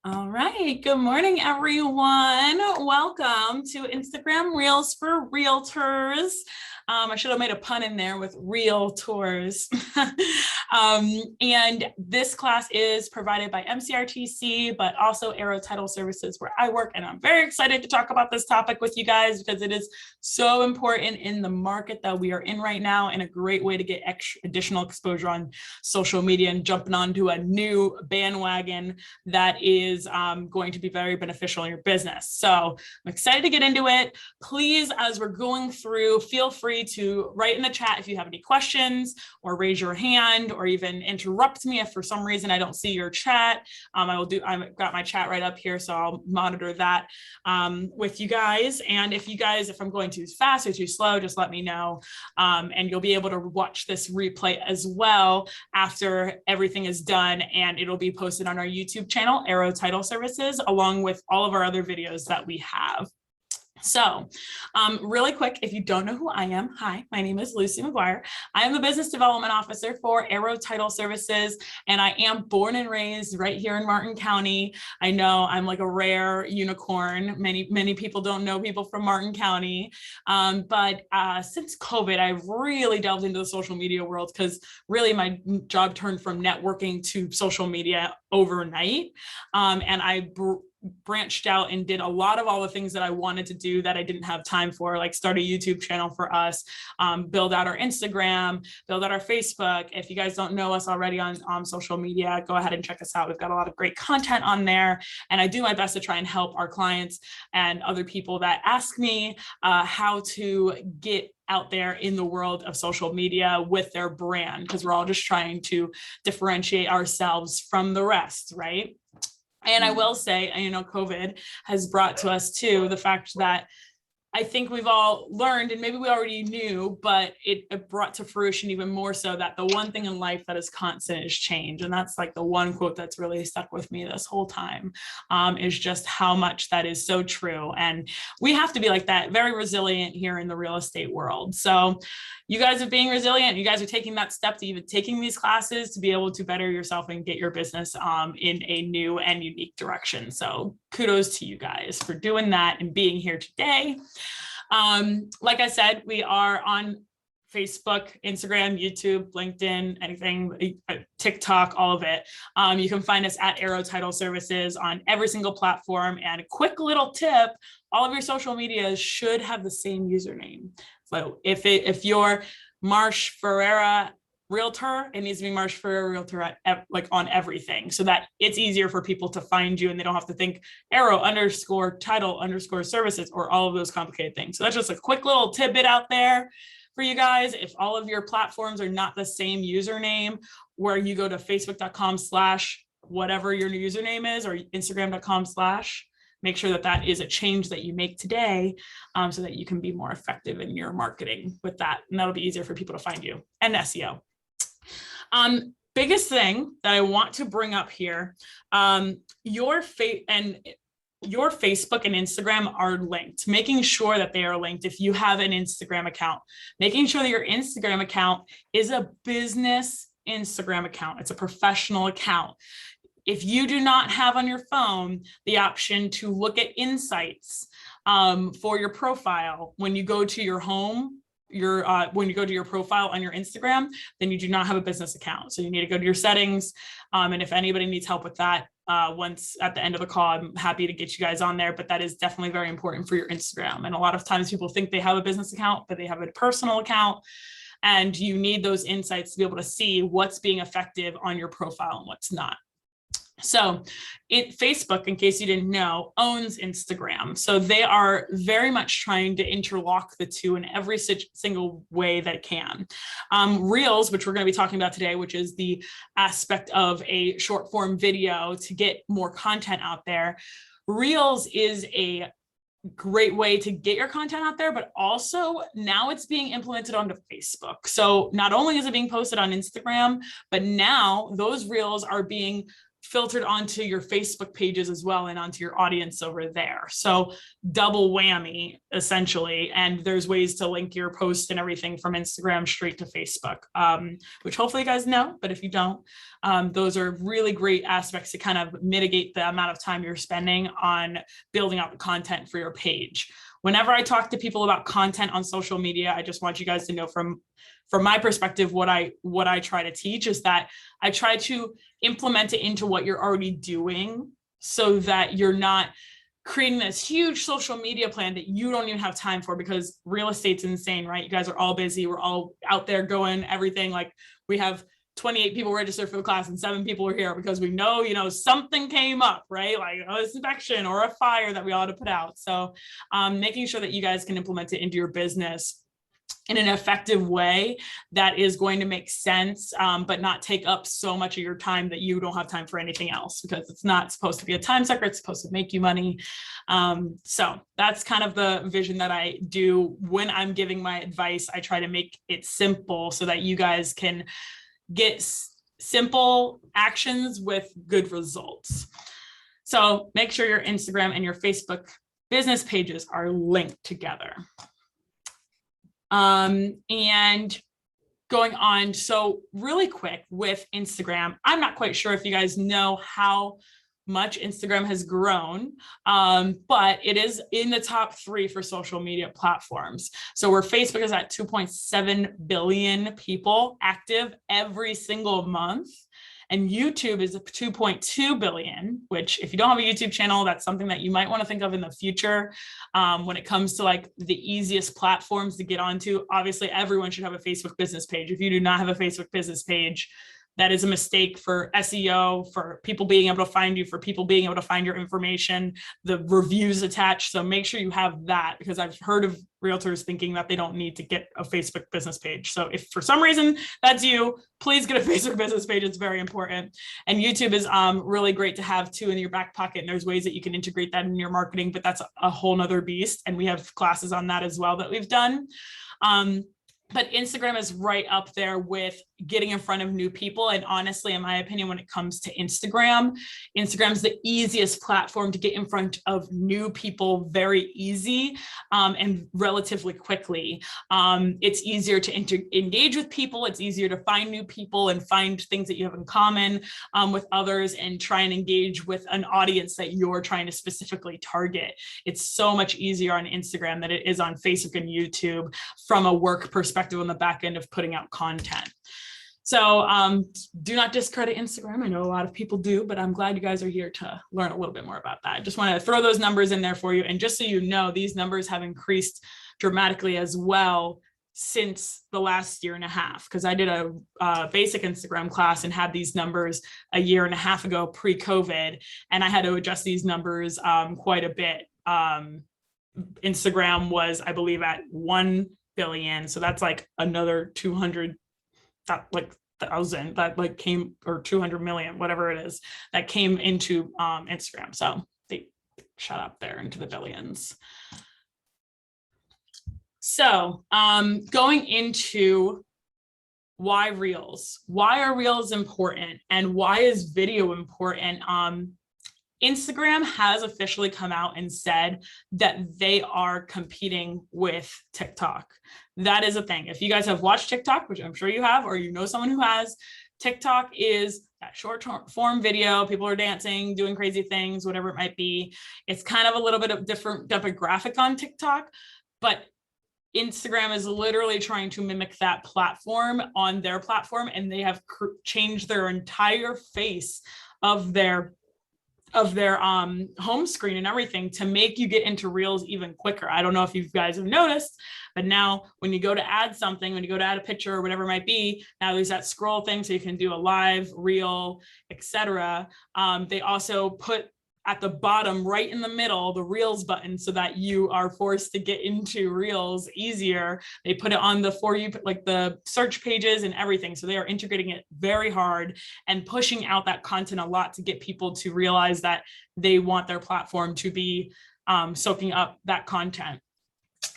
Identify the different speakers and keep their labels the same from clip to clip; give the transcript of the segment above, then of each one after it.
Speaker 1: All right. Good morning, everyone. Welcome to Instagram Reels for Realtors. I should have made a pun in there with Realtors. And this class is provided by MCRTC, but also Arrow Title Services where I work. And I'm very excited to talk about this topic with you guys because it is so important in the market that we are in right now and a great way to get additional exposure on social media and jumping onto a new bandwagon that is going to be very beneficial in your business. So I'm excited to get into it. Please, as we're going through, feel free to write in the chat if you have any questions or raise your hand or even interrupt me if for some reason I don't see your chat. I've got my chat right up here, so I'll monitor that with you guys. And if I'm going too fast or too slow, just let me know. And you'll be able to watch this replay as well after everything is done, and it'll be posted on our YouTube channel, Arrow Title Services, along with all of our other videos that we have. So really quick, if you don't know who I am, hi, my name is Lucie McGuire. I am the Business Development Officer for Arrow Title Services, and I am born and raised right here in Martin County. I know I'm like a rare unicorn. Many people don't know people from Martin County, but since COVID, I've really delved into the social media world because really my job turned from networking to social media overnight, and I branched out and did a lot of all the things that I wanted to do that I didn't have time for, like start a YouTube channel for us, build out our Instagram, build out our Facebook. If you guys don't know us already on social media, go ahead and check us out. We've got a lot of great content on there, and I do my best to try and help our clients and other people that ask me how to get out there in the world of social media with their brand, because we're all just trying to differentiate ourselves from the rest, right? And I will say, COVID has brought to us too the fact that I think we've all learned, and maybe we already knew, but it brought to fruition even more so that the one thing in life that is constant is change. And that's like the one quote that's really stuck with me this whole time, is just how much that is so true. And we have to be like that, very resilient here in the real estate world. So you guys are being resilient. You guys are taking that step to even taking these classes to be able to better yourself and get your business in a new and unique direction. So kudos to you guys for doing that and being here today. Like I said, we are on Facebook, Instagram, YouTube, LinkedIn, anything, TikTok, all of it. You can find us at Arrow Title Services on every single platform. And a quick little tip, all of your social medias should have the same username. So if you're Marsh Ferreira Realtor, it needs to be Marsh Ferreira Realtor like on everything, so that it's easier for people to find you and they don't have to think Arrow _ Title _ Services or all of those complicated things. So that's just a quick little tidbit out there for you guys. If all of your platforms are not the same username, where you go to facebook.com/whatever your username is, or instagram.com/, make sure that that is a change that you make today, so that you can be more effective in your marketing with that. And that'll be easier for people to find you, and SEO. Biggest thing that I want to bring up here, your Facebook and Instagram are linked, making sure that they are linked. If you have an Instagram account, making sure that your Instagram account is a business Instagram account. It's a professional account. If you do not have on your phone the option to look at insights for your profile, when you go to your home, when you go to your profile on your Instagram, then you do not have a business account. So you need to go to your settings. And if anybody needs help with that, once at the end of the call, I'm happy to get you guys on there, but that is definitely very important for your Instagram. And a lot of times people think they have a business account, but they have a personal account. And you need those insights to be able to see what's being effective on your profile and what's not. So Facebook, in case you didn't know, owns Instagram. So they are very much trying to interlock the two in every single way that it can. Reels, which we're going to be talking about today, which is the aspect of a short form video to get more content out there. Reels is a great way to get your content out there, but also now it's being implemented onto Facebook. So not only is it being posted on Instagram, but now those Reels are being filtered onto your Facebook pages as well and onto your audience over there. So double whammy, essentially. And there's ways to link your post and everything from Instagram straight to Facebook, which hopefully you guys know, but if you don't, those are really great aspects to kind of mitigate the amount of time you're spending on building out the content for your page. Whenever I talk to people about content on social media, I just want you guys to know from my perspective, what I try to teach is that I try to implement it into what you're already doing so that you're not creating this huge social media plan that you don't even have time for, because real estate's insane, right? You guys are all busy. We're all out there going everything. Like, we have 28 people registered for the class and 7 people are here because we know, something came up, right? Like an inspection or a fire that we ought to put out. So making sure that you guys can implement it into your business in an effective way that is going to make sense, but not take up so much of your time that you don't have time for anything else, because it's not supposed to be a time sucker. It's supposed to make you money. So that's kind of the vision that I do when I'm giving my advice. I try to make it simple so that you guys can get simple actions with good results. So make sure your Instagram and your Facebook business pages are linked together. And going on, so really quick with Instagram, I'm not quite sure if you guys know how much Instagram has grown, but it is in the top 3 for social media platforms. So where Facebook is at 2.7 billion people active every single month, and YouTube is 2.2 billion, which if you don't have a YouTube channel, that's something that you might want to think of in the future. When it comes to like the easiest platforms to get onto, obviously everyone should have a Facebook business page. If you do not have a Facebook business page, that is a mistake for SEO, for people being able to find you, for people being able to find your information, the reviews attached. So make sure you have that, because I've heard of realtors thinking that they don't need to get a Facebook business page. So if for some reason that's you, please get a Facebook business page. It's very important. And YouTube is really great to have too in your back pocket. And there's ways that you can integrate that in your marketing, but that's a whole nother beast. And we have classes on that as well that we've done. But Instagram is right up there with getting in front of new people. And honestly, in my opinion, when it comes to Instagram is the easiest platform to get in front of new people very easy and relatively quickly. It's easier to engage with people. It's easier to find new people and find things that you have in common with others and try and engage with an audience that you're trying to specifically target. It's so much easier on Instagram than it is on Facebook and YouTube from a work perspective on the back end of putting out content. So do not discredit Instagram. I know a lot of people do, but I'm glad you guys are here to learn a little bit more about that. I just want to throw those numbers in there for you. And just so you know, these numbers have increased dramatically as well since the last year and a half, because I did a basic Instagram class and had these numbers a year and a half ago pre-COVID, and I had to adjust these numbers quite a bit. Instagram was, I believe, at 1 billion. So that's like another 200,000 that like came, or 200 million, whatever it is, that came into Instagram. So they shot up there into the billions. So going into why Reels, why are Reels important and why is video important? Instagram has officially come out and said that they are competing with TikTok. That is a thing. If you guys have watched TikTok, which I'm sure you have, or you know someone who has, TikTok is that short form video. People are dancing, doing crazy things, whatever it might be. It's kind of a little bit of different demographic on TikTok, but Instagram is literally trying to mimic that platform on their platform, and they have changed their entire face of their home screen and everything to make you get into Reels even quicker. I don't know if you guys have noticed, but now when you go to add something, when you go to add a picture or whatever it might be, now there's that scroll thing so you can do a live, reel, etc. They also put at the bottom, right in the middle, the Reels button, so that you are forced to get into Reels easier. They put it on the For You, like the search pages and everything. So they are integrating it very hard and pushing out that content a lot to get people to realize that they want their platform to be soaking up that content.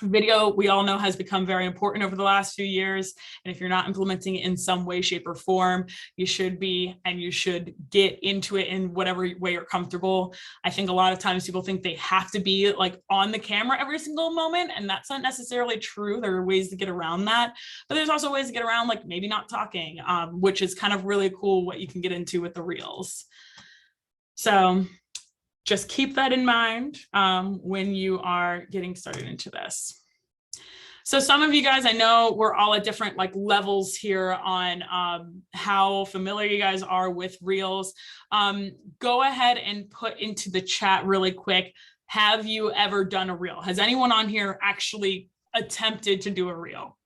Speaker 1: Video, we all know, has become very important over the last few years. And if you're not implementing it in some way, shape, or form, you should be, and you should get into it in whatever way you're comfortable. I think a lot of times people think they have to be like on the camera every single moment, and that's not necessarily true. There are ways to get around that, but there's also ways to get around, like maybe not talking, which is kind of really cool what you can get into with the Reels. So just keep that in mind when you are getting started into this. So some of you guys, I know we're all at different like levels here on how familiar you guys are with Reels. Go ahead and put into the chat really quick, have you ever done a Reel? Has anyone on here actually attempted to do a Reel?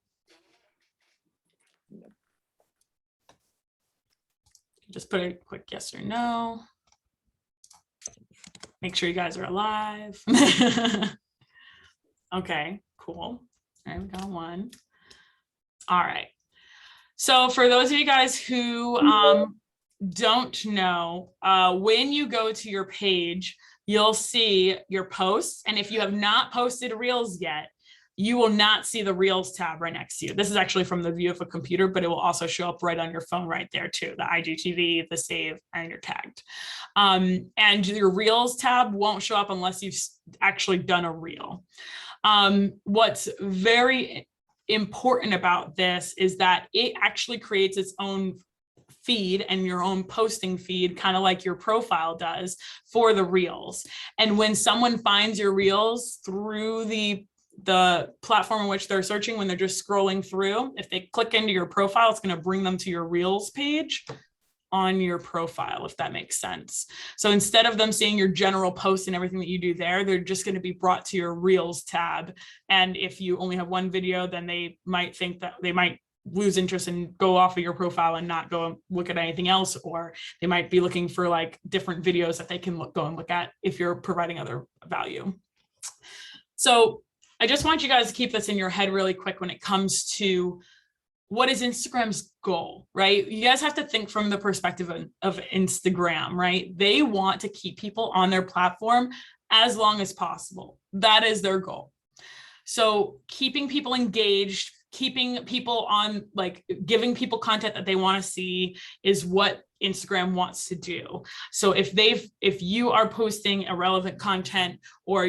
Speaker 1: Just put a quick yes or no. Make sure you guys are alive. Okay, cool. All right, we got one. All right. So for those of you guys who don't know, when you go to your page, you'll see your posts. And if you have not posted Reels yet, you will not see the Reels tab right next to you. This is actually from the view of a computer, but it will also show up right on your phone right there too, the IGTV, the save, and you're tagged. And your Reels tab won't show up unless you've actually done a Reel. What's very important about this is that it actually creates its own feed and your own posting feed, kind of like your profile does for the Reels. And when someone finds your Reels through the platform in which they're searching, when they're just scrolling through, if they click into your profile, it's going to bring them to your Reels page on your profile, if that makes sense. So instead of them seeing your general post and everything that you do there, they're just going to be brought to your Reels tab. And if you only have one video, then they might think that they might lose interest and go off of your profile and not go and look at anything else, or they might be looking for like different videos that they can go and look at if you're providing other value. So I just want you guys to keep this in your head really quick when it comes to what is Instagram's goal, right? You guys have to think from the perspective of Instagram, right? They want to keep people on their platform as long as possible. That is their goal. So keeping people engaged, keeping people on, like giving people content that they want to see is what Instagram wants to do. So if you are posting irrelevant content, or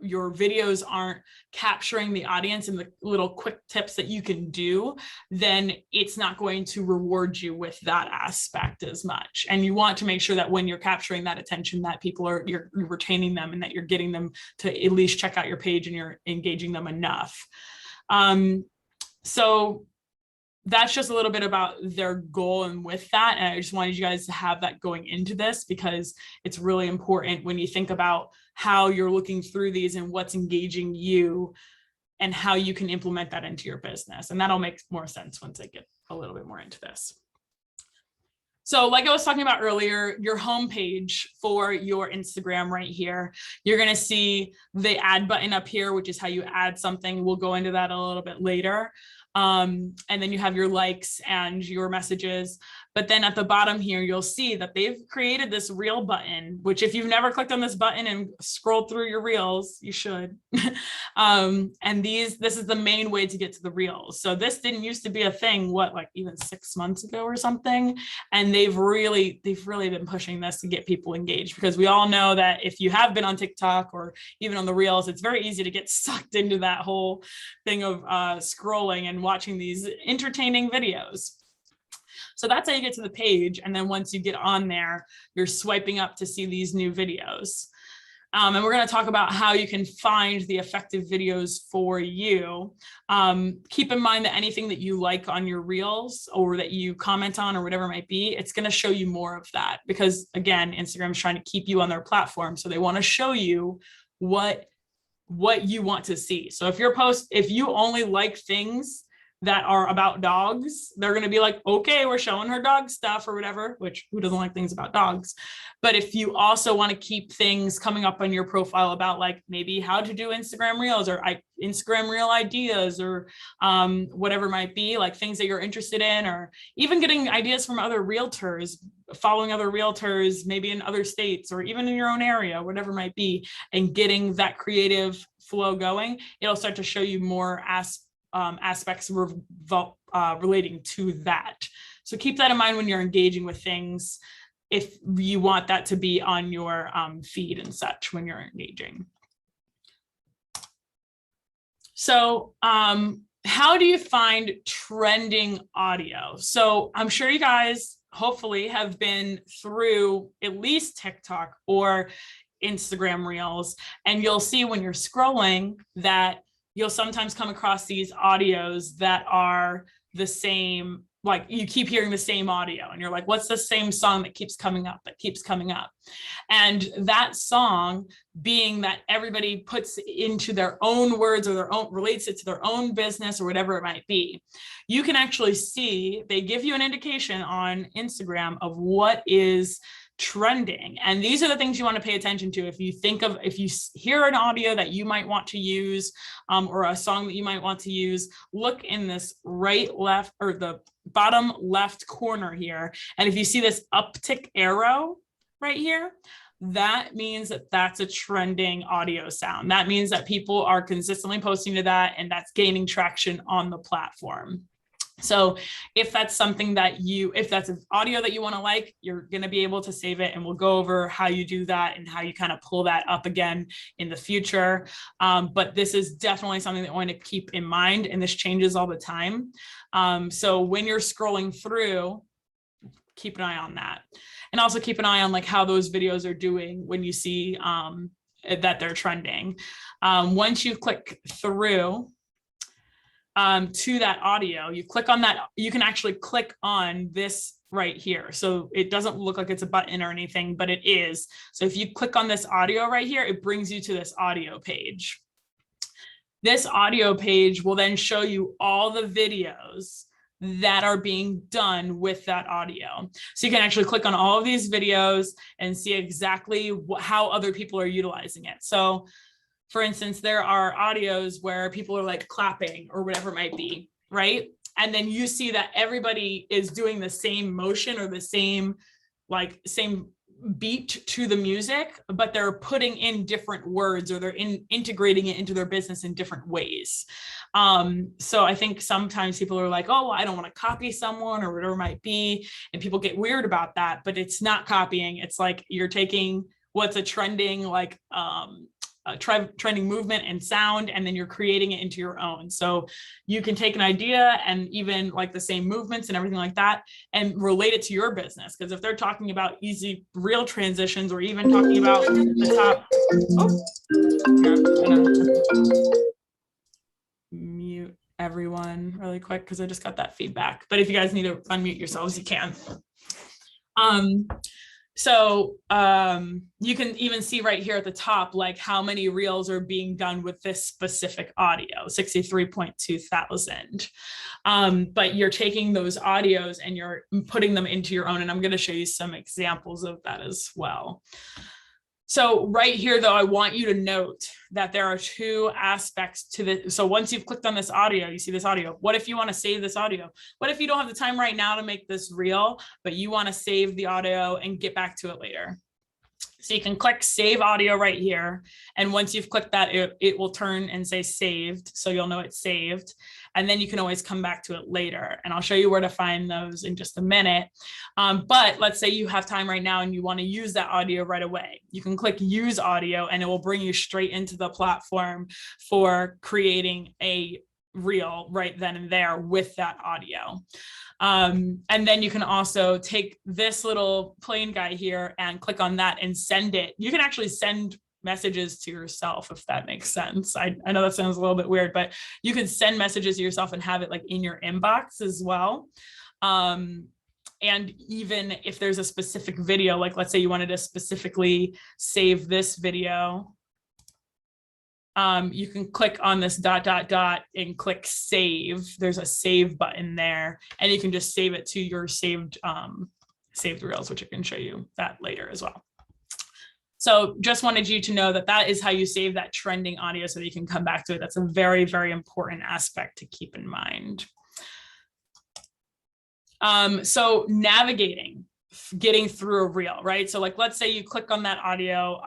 Speaker 1: your videos aren't capturing the audience and the little quick tips that you can do, then it's not going to reward you with that aspect as much. And you want to make sure that when you're capturing that attention, that you're retaining them, and that you're getting them to at least check out your page and you're engaging them enough. So that's just a little bit about their goal. And with that, and I just wanted you guys to have that going into this, because it's really important when you think about how you're looking through these and what's engaging you and how you can implement that into your business. And that'll make more sense once I get a little bit more into this. So like I was talking about earlier, your homepage for your Instagram right here, you're going to see the add button up here, which is how you add something. We'll go into that a little bit later. And then you have your likes and your messages. But then at the bottom here, you'll see that they've created this reel button, which if you've never clicked on this button and scrolled through your reels, you should. And this is the main way to get to the reels. So this didn't used to be a thing, like even 6 months ago or something. And they've really been pushing this to get people engaged, because we all know that if you have been on TikTok or even on the reels, it's very easy to get sucked into that whole thing of scrolling and watching these entertaining videos. So that's how you get to the page. And then once you get on there, you're swiping up to see these new videos. And we're going to talk about how you can find the effective videos for you. Keep in mind that anything that you like on your reels or that you comment on or whatever it might be, it's going to show you more of that, because again, Instagram is trying to keep you on their platform. So they want to show you what you want to see. So if you only like things that are about dogs, they're going to be like, okay, we're showing her dog stuff or whatever, which who doesn't like things about dogs? But if you also want to keep things coming up on your profile about like maybe how to do Instagram reels or Instagram reel ideas or whatever it might be, like things that you're interested in, or even getting ideas from other realtors, following other realtors, maybe in other states or even in your own area, whatever it might be, and getting that creative flow going, it'll start to show you more aspects relating to that. So keep that in mind when you're engaging with things, if you want that to be on your feed and such when you're engaging. So how do you find trending audio? So I'm sure you guys hopefully have been through at least TikTok or Instagram reels, and you'll see when you're scrolling that you'll sometimes come across these audios that are the same, like you keep hearing the same audio and you're like, what's the same song that keeps coming up, And that song, being that everybody puts into their own words or their own, relates it to their own business or whatever it might be, you can actually see, they give you an indication on Instagram of what is trending. And these are the things you want to pay attention to. If you hear an audio that you might want to use, or a song that you might want to use, look in this left, or the bottom left corner here. And if you see this uptick arrow right here, that means that that's a trending audio sound. That means that people are consistently posting to that, and that's gaining traction on the platform. So if that's something that if that's an audio that you want to like, you're going to be able to save it, and we'll go over how you do that and how you kind of pull that up again in the future. But this is definitely something that I want to keep in mind, and this changes all the time. So when you're scrolling through, keep an eye on that, and also keep an eye on like how those videos are doing when you see that they're trending. Once you click through to that audio, you click on that, you can actually click on this right here. So it doesn't look like it's a button or anything, but it is. So if you click on this audio right here, it brings you to this audio page. This audio page will then show you all the videos that are being done with that audio. So you can actually click on all of these videos and see exactly how other people are utilizing it. So for instance, there are audios where people are like clapping or whatever it might be, right? And then you see that everybody is doing the same motion or the same beat to the music, but they're putting in different words, or they're integrating it into their business in different ways. So I think sometimes people are like, oh, I don't want to copy someone or whatever it might be. And people get weird about that, but it's not copying. It's like you're taking what's a trending, trending movement and sound, and then you're creating it into your own. So you can take an idea and even like the same movements and everything like that and relate it to your business. Because if they're talking about easy reel transitions, or even talking about the top, mute everyone really quick because I just got that feedback. But if you guys need to unmute yourselves, you can. So you can even see right here at the top, like how many reels are being done with this specific audio, 63.2 thousand. But you're taking those audios and you're putting them into your own. And I'm going to show you some examples of that as well. So right here, though, I want you to note that there are two aspects to this. So once you've clicked on this audio, you see this audio. What if you want to save this audio? What if you don't have the time right now to make this reel, but you want to save the audio and get back to it later? So you can click save audio right here. And once you've clicked that, it will turn and say saved. So you'll know it's saved. And then you can always come back to it later. And I'll show you where to find those in just a minute. But let's say you have time right now and you want to use that audio right away. You can click use audio and it will bring you straight into the platform for creating a reel right then and there with that audio. And then you can also take this little plane guy here and click on that and send it. You can actually send messages to yourself, if that makes sense. I know that sounds a little bit weird, but you can send messages to yourself and have it like in your inbox as well. And even if there's a specific video, like let's say you wanted to specifically save this video. you can click on this ... and click save. There's a save button there, and you can just save it to your saved reels, which I can show you that later as well. So just wanted you to know that that is how you save that trending audio so that you can come back to it. That's a very, very important aspect to keep in mind. So navigating, getting through a reel, right? So like, let's say you click on that audio,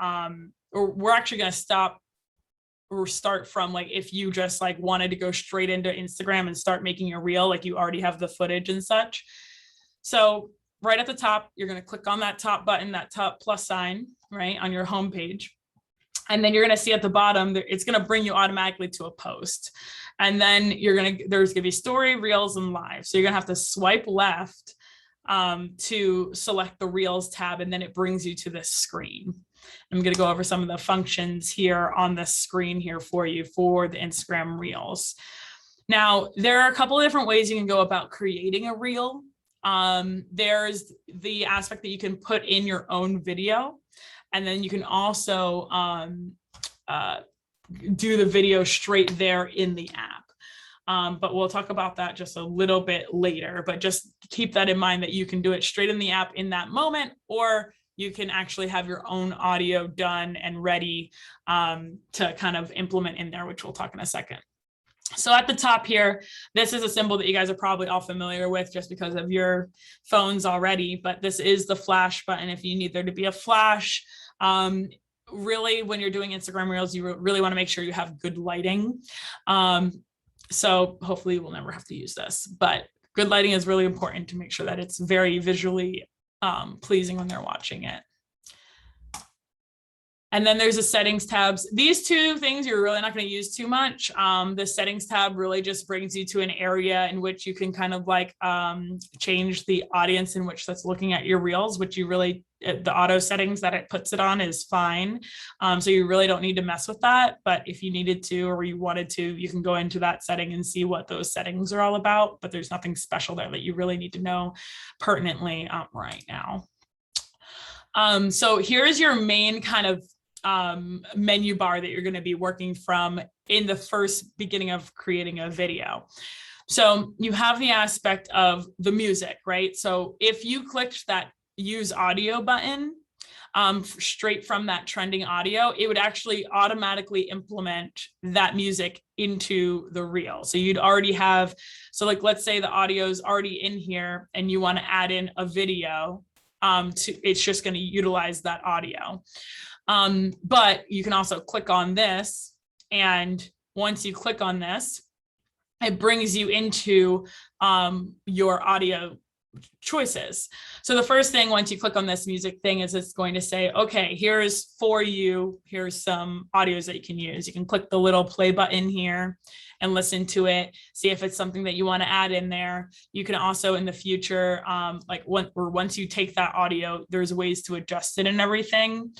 Speaker 1: or we're actually going to stop or start from, like, if you just like wanted to go straight into Instagram and start making a reel, like you already have the footage and such. So right at the top, you're going to click on that top button, that top plus sign, right, on your home page. And then you're going to see at the bottom, it's going to bring you automatically to a post. And then there's going to be story, reels, and live. So you're going to have to swipe left to select the reels tab, and then it brings you to this screen. I'm going to go over some of the functions here on the screen here for you for the Instagram reels. Now, there are a couple of different ways you can go about creating a reel. There's the aspect that you can put in your own video, and then you can also do the video straight there in the app. But we'll talk about that just a little bit later, but just keep that in mind that you can do it straight in the app in that moment, or you can actually have your own audio done and ready to kind of implement in there, which we'll talk in a second. So at the top here, this is a symbol that you guys are probably all familiar with just because of your phones already, but this is the flash button if you need there to be a flash. Really, when you're doing Instagram reels, you really want to make sure you have good lighting. So hopefully we'll never have to use this, but good lighting is really important to make sure that it's very visually pleasing when they're watching it. And then there's the settings tabs. These two things you're really not going to use too much. The settings tab really just brings you to an area in which you can kind of like change the audience in which that's looking at your reels, which you really, the auto settings that it puts it on is fine. So you really don't need to mess with that. But if you needed to, or you wanted to, you can go into that setting and see what those settings are all about. But there's nothing special there that you really need to know pertinently right now. So here's your main kind of menu bar that you're going to be working from in the first beginning of creating a video. So you have the aspect of the music, right? So if you clicked that use audio button straight from that trending audio, it would actually automatically implement that music into the reel. So you'd already have, so like, let's say the audio is already in here and you want to add in a video, it's just going to utilize that audio. But you can also click on this, and once you click on this, it brings you into your audio choices. So the first thing, once you click on this music thing, is it's going to say, okay, here's some audios that you can use. You can click the little play button here and listen to it, see if it's something that you want to add in there. You can also in the future, once you take that audio, there's ways to adjust it and everything.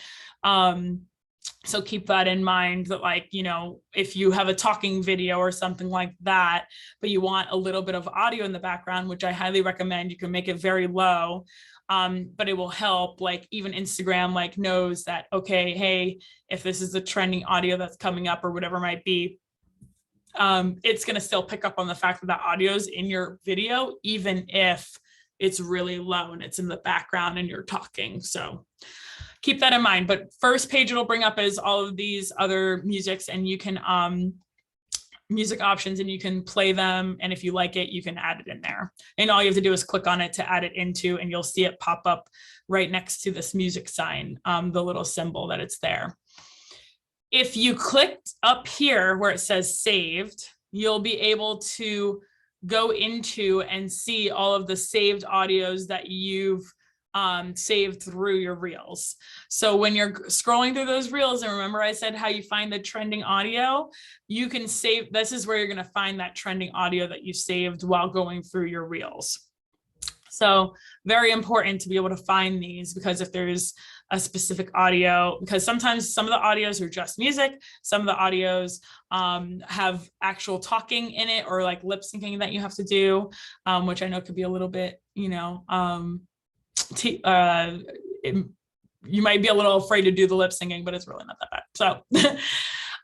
Speaker 1: So keep that in mind, that like, you know, if you have a talking video or something like that, but you want a little bit of audio in the background, which I highly recommend, you can make it very low, but it will help. Like even Instagram like knows that, okay, hey, if this is the trending audio that's coming up or whatever it might be, it's going to still pick up on the fact that the audio is in your video, even if it's really low and it's in the background and you're talking. So keep that in mind. But first page it'll bring up is all of these other musics, and you can music options, and you can play them. And if you like it, you can add it in there. And all you have to do is click on it to add it into, and you'll see it pop up right next to this music sign, the little symbol that it's there. If you clicked up here where it says saved, you'll be able to go into and see all of the saved audios that you've saved through your reels. So when you're scrolling through those reels, and remember I said how you find the trending audio, you can save, this is where you're going to find that trending audio that you saved while going through your reels. So very important to be able to find these, because if there's a specific audio, because sometimes some of the audios are just music, some of the audios have actual talking in it, or like lip syncing that you have to do, which I know could be a little bit, you know, you might be a little afraid to do the lip syncing, but it's really not that bad. So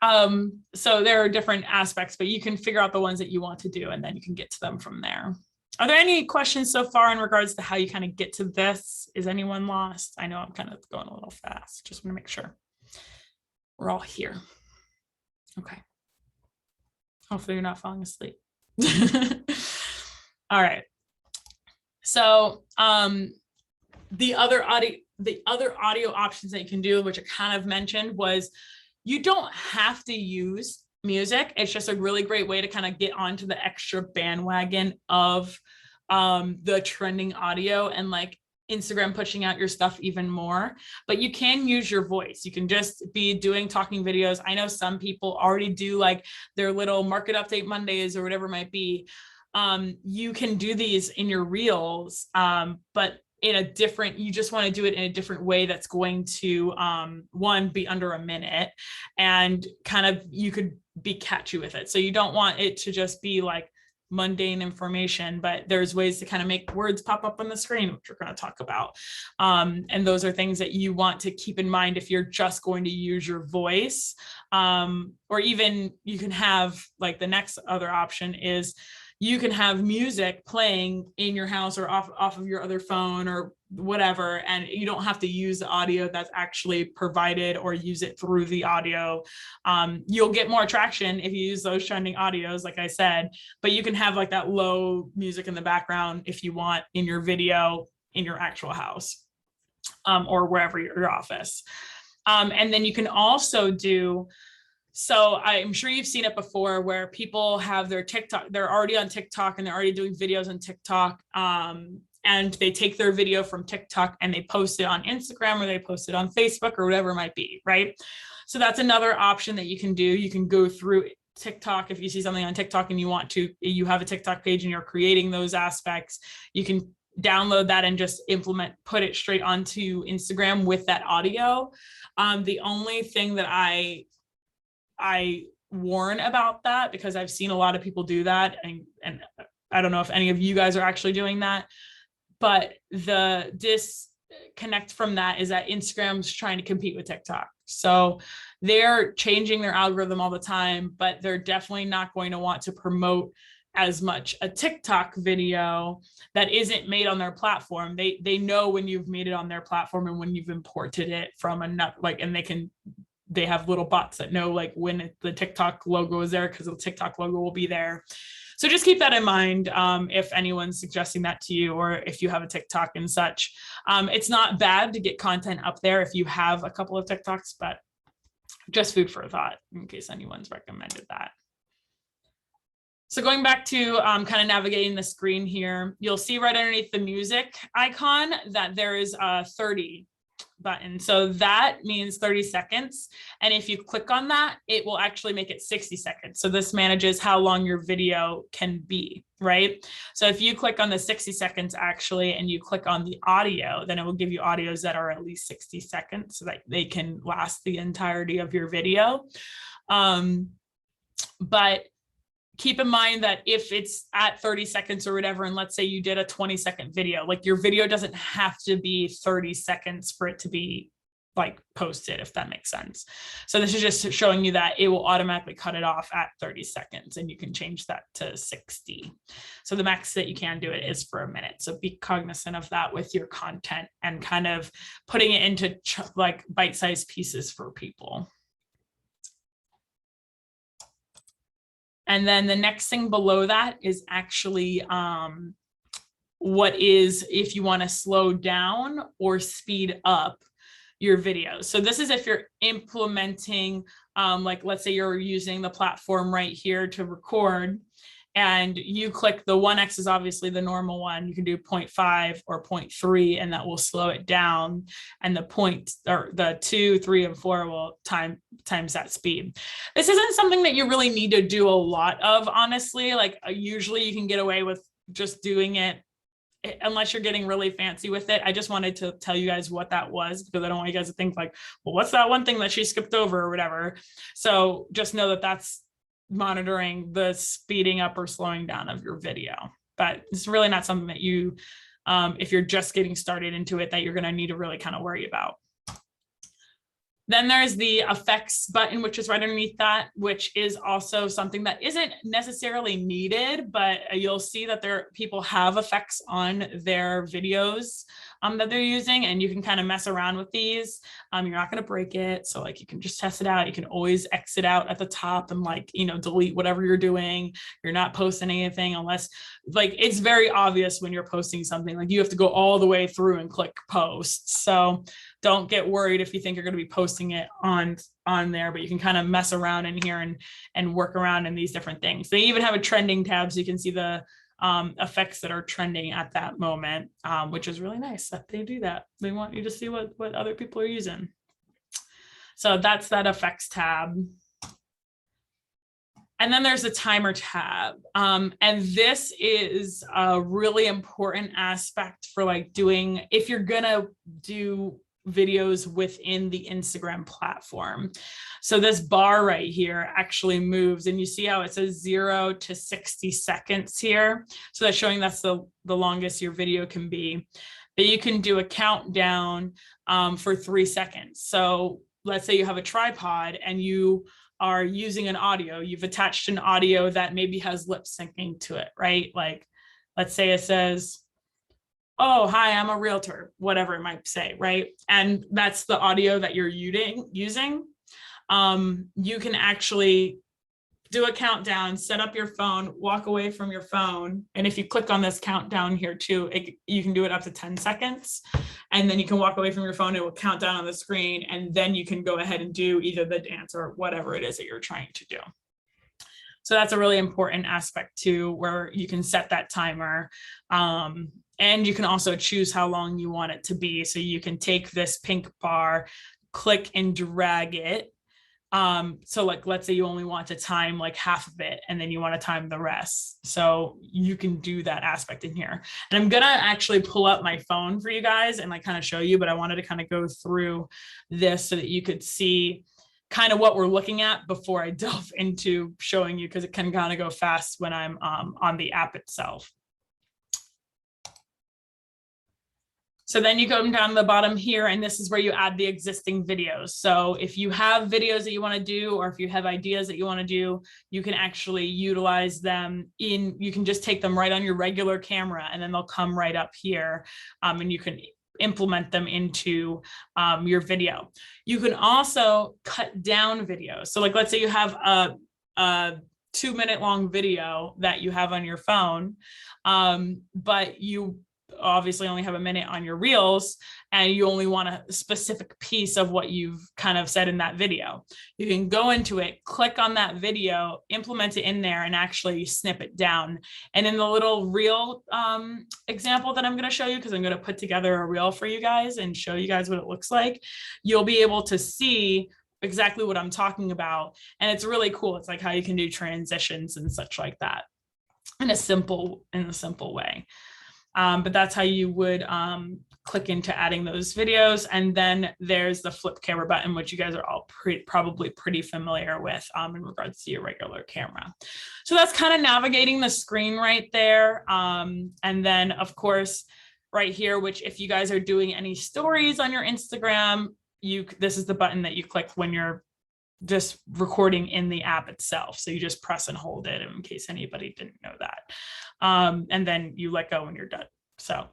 Speaker 1: So there are different aspects, but you can figure out the ones that you want to do, and then you can get to them from there. Are there any questions so far in regards to how you kind of get to this? Is anyone lost? I know I'm kind of going a little fast. Just want to make sure we're all here. Okay. Hopefully you're not falling asleep. All right. So the other audio options that you can do, which I kind of mentioned, was you don't have to use music. It's just a really great way to kind of get onto the extra bandwagon of the trending audio and like Instagram pushing out your stuff even more. But you can use your voice. You can just be doing talking videos. I know some people already do like their little market update Mondays or whatever it might be. You can do these in your reels, but in a different, you just want to do it in a different way that's going to, one, be under a minute, and kind of, you could be catchy with it. So you don't want it to just be like mundane information, but there's ways to kind of make words pop up on the screen, which we're going to talk about. And those are things that you want to keep in mind if you're just going to use your voice. Or even you can have, like, the next other option is you can have music playing in your house or off of your other phone or whatever, and you don't have to use the audio that's actually provided or use it through the audio. You'll get more traction if you use those trending audios, like I said, but you can have like that low music in the background if you want in your video in your actual house, or wherever your office. And then you can also do, so I'm sure you've seen it before, where people have their TikTok, they're already on TikTok and they're already doing videos on TikTok. And they take their video from TikTok and they post it on Instagram, or they post it on Facebook, or whatever it might be, right? So that's another option that you can do. You can go through TikTok. If you see something on TikTok and you have a TikTok page and you're creating those aspects, you can download that and just put it straight onto Instagram with that audio. The only thing that I warn about that, because I've seen a lot of people do that, and I don't know if any of you guys are actually doing that, but the disconnect from that is that Instagram's trying to compete with TikTok. So they're changing their algorithm all the time, but they're definitely not going to want to promote as much a TikTok video that isn't made on their platform. They know when you've made it on their platform and when you've imported it from another, like, and they have little bots that know like when the TikTok logo is there, because the TikTok logo will be there. So just keep that in mind if anyone's suggesting that to you, or if you have a TikTok and such. It's not bad to get content up there if you have a couple of TikToks, but just food for thought in case anyone's recommended that. So going back to kind of navigating the screen here, you'll see right underneath the music icon that there is a 30 button. So that means 30 seconds. And if you click on that, it will actually make it 60 seconds. So this manages how long your video can be, right? So if you click on the 60 seconds actually, and you click on the audio, then it will give you audios that are at least 60 seconds so that they can last the entirety of your video. But keep in mind that if it's at 30 seconds or whatever, and let's say you did a 20-second video, like your video doesn't have to be 30 seconds for it to be like posted, if that makes sense. So this is just showing you that it will automatically cut it off at 30 seconds, and you can change that to 60. So the max that you can do it is for a minute. So be cognizant of that with your content and kind of putting it into like bite-sized pieces for people. And then the next thing below that is actually what is if you want to slow down or speed up your videos. So this is if you're implementing, like let's say you're using the platform right here to record, and you click the 1x is obviously the normal one. You can do 0.5 or 0.3, and that will slow it down. And the 2, 3, and 4 will times that speed. This isn't something that you really need to do a lot of, honestly. Like usually you can get away with just doing it unless you're getting really fancy with it. I just wanted to tell you guys what that was, because I don't want you guys to think like, well, what's that one thing that she skipped over or whatever. So just know that that's monitoring the speeding up or slowing down of your video. But it's really not something that you, if you're just getting started into it, that you're going to need to really kind of worry about. Then there's the effects button, which is right underneath that, which is also something that isn't necessarily needed, but you'll see that people have effects on their videos that they're using, and you can kind of mess around with these. You're not going to break it. So like you can just test it out. You can always exit out at the top and like, delete whatever you're doing. You're not posting anything unless like it's very obvious when you're posting something, like you have to go all the way through and click post. So don't get worried if you think you're going to be posting it on there, but you can kind of mess around in here and work around in these different things. They even have a trending tab, so you can see the effects that are trending at that moment, which is really nice that they do that. They want you to see what other people are using. So that's that effects tab. And then there's a timer tab. And this is a really important aspect for like if you're gonna do videos within the Instagram platform. So this bar right here actually moves, and you see how it says 0 to 60 seconds here. So that's showing that's the longest your video can be. But you can do a countdown for 3 seconds. So let's say you have a tripod and you are using an audio, you've attached an audio that maybe has lip syncing to it, right? Like, let's say it says, oh, hi, I'm a realtor, whatever it might say, right? And that's the audio that you're using. You can actually do a countdown, set up your phone, walk away from your phone. And if you click on this countdown here too, you can do it up to 10 seconds. And then you can walk away from your phone, it will count down on the screen. And then you can go ahead and do either the dance or whatever it is that you're trying to do. So that's a really important aspect too, where you can set that timer. And you can also choose how long you want it to be. So you can take this pink bar, click and drag it. So like, let's say you only want to time like half of it, and then you want to time the rest. So you can do that aspect in here. And I'm going to actually pull up my phone for you guys and like kind of show you, but I wanted to kind of go through this so that you could see kind of what we're looking at before I delve into showing you, because it can kind of go fast when I'm on the app itself. So then you go down to the bottom here, and this is where you add the existing videos. So if you have videos that you want to do, or if you have ideas that you want to do, you can actually utilize them you can just take them right on your regular camera, and then they'll come right up here, and you can implement them into your video. You can also cut down videos. So like, let's say you have a 2-minute long video that you have on your phone, but you obviously only have a minute on your reels, and you only want a specific piece of what you've kind of said in that video. You can go into it, click on that video, implement it in there, and actually snip it down. And in the little reel example that I'm going to show you, because I'm going to put together a reel for you guys and show you guys what it looks like, you'll be able to see exactly what I'm talking about. And it's really cool. It's like how you can do transitions and such like that in a simple way. But that's how you would click into adding those videos. And then there's the flip camera button, which you guys are all probably pretty familiar with in regards to your regular camera. So that's kind of navigating the screen right there. And then of course, right here, which if you guys are doing any stories on your Instagram, this is the button that you click when you're just recording in the app itself. So you just press and hold it in case anybody didn't know that. And then you let go when you're done. So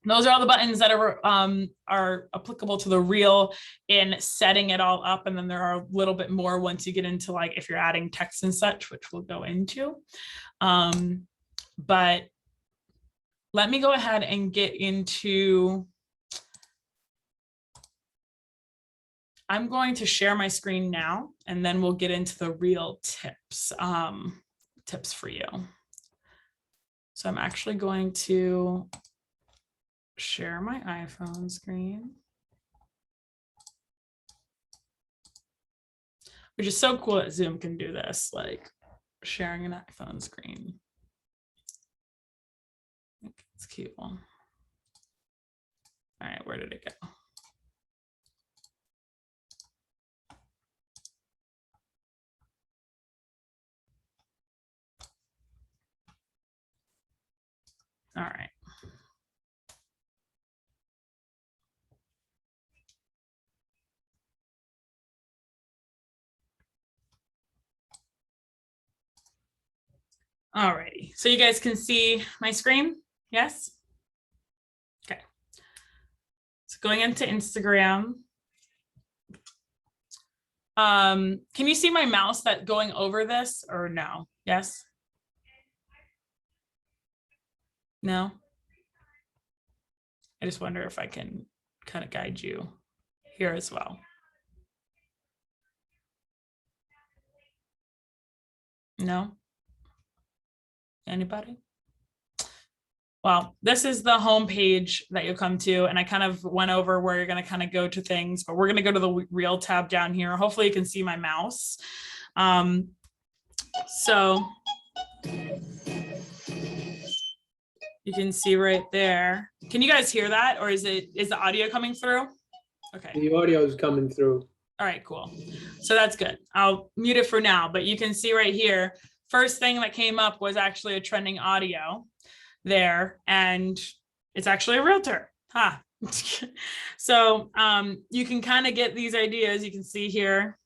Speaker 1: those are all the buttons that are applicable to the reel in setting it all up. And then there are a little bit more once you get into like, if you're adding text and such, which we'll go into. But let me go ahead and get into, I'm going to share my screen now, and then we'll get into the real tips for you. So I'm actually going to share my iPhone screen, which is so cool that Zoom can do this, like sharing an iPhone screen. I think it's cute. All right, where did it go? All right. All righty. So you guys can see my screen? Yes? Okay. So going into Instagram. Can you see my mouse that going over this or no? Yes? No? I just wonder if I can kind of guide you here as well. No? Anybody? Well, this is the home page that you'll come to, and I kind of went over where you're going to kind of go to things, but we're going to go to the Reel tab down here. Hopefully you can see my mouse. So you can see right there. Can you guys hear that, or is the audio coming through? Okay.
Speaker 2: The audio is coming through.
Speaker 1: All right, cool. So that's good. I'll mute it for now, but you can see right here, first thing that came up was actually a trending audio there, and it's actually a realtor. Huh. So you can kind of get these ideas. You can see here.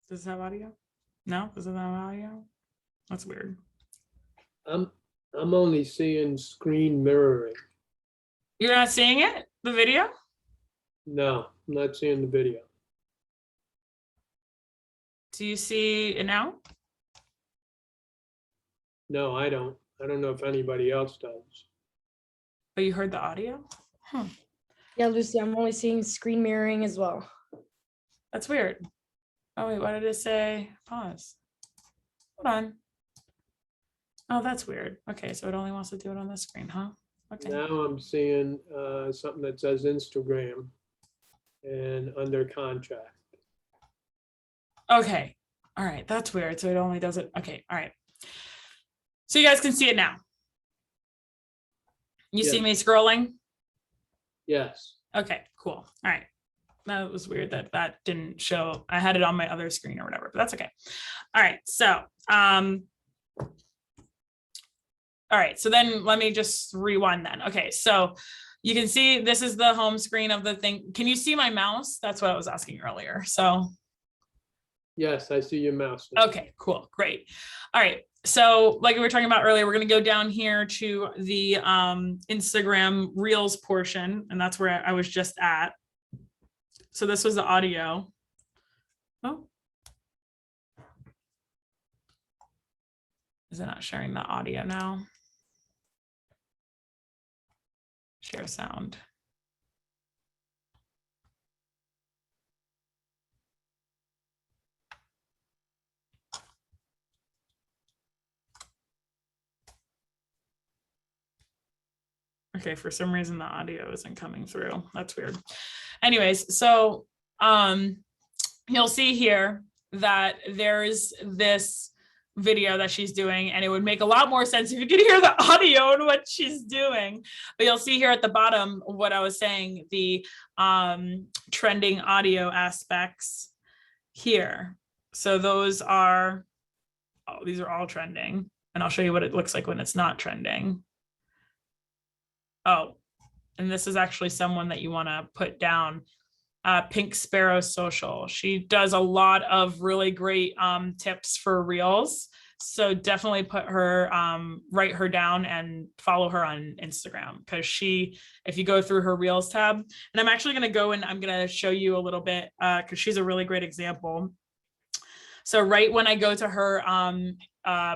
Speaker 1: Does it have audio? No, does it have audio? That's weird.
Speaker 2: I'm only seeing screen mirroring.
Speaker 1: You're not seeing it, the video?
Speaker 2: No, I'm not seeing the video.
Speaker 1: Do you see it now?
Speaker 2: No, I don't. I don't know if anybody else does.
Speaker 1: But you heard the audio? Huh.
Speaker 3: Yeah, Lucy, I'm only seeing screen mirroring as well.
Speaker 1: That's weird. Oh, wait, what did it say? Pause. Hold on. Oh, that's weird. Okay, so it only wants to do it on the screen, huh? Okay.
Speaker 2: Now I'm seeing something that says Instagram and under contract.
Speaker 1: Okay. All right, that's weird. So it only does it. Okay, all right. So you guys can see it now. You see me scrolling?
Speaker 2: Yes.
Speaker 1: Okay, cool. All right. That was weird that that didn't show. I had it on my other screen or whatever, but that's okay. All right. So, all right. So then let me just rewind then. Okay. So you can see this is the home screen of the thing. Can you see my mouse? That's what I was asking earlier. So.
Speaker 2: Yes, I see your mouse now.
Speaker 1: Okay, cool. Great. All right. So like we were talking about earlier, we're going to go down here to the Instagram Reels portion, and that's where I was just at. So this was the audio. Oh. Is it not sharing the audio now? Share sound. Okay, for some reason the audio isn't coming through. That's weird. Anyways, so you'll see here that there's this video that she's doing, and it would make a lot more sense if you could hear the audio and what she's doing. But you'll see here at the bottom what I was saying, the trending audio aspects here. So those are, oh, these are all trending, and I'll show you what it looks like when it's not trending. Oh, and this is actually someone that you want to put down, Pink Sparrow Social. She does a lot of really great tips for Reels. So definitely put her, write her down and follow her on Instagram, because she, if you go through her Reels tab, and I'm actually going to go and I'm going to show you a little bit because she's a really great example. So right when I go to her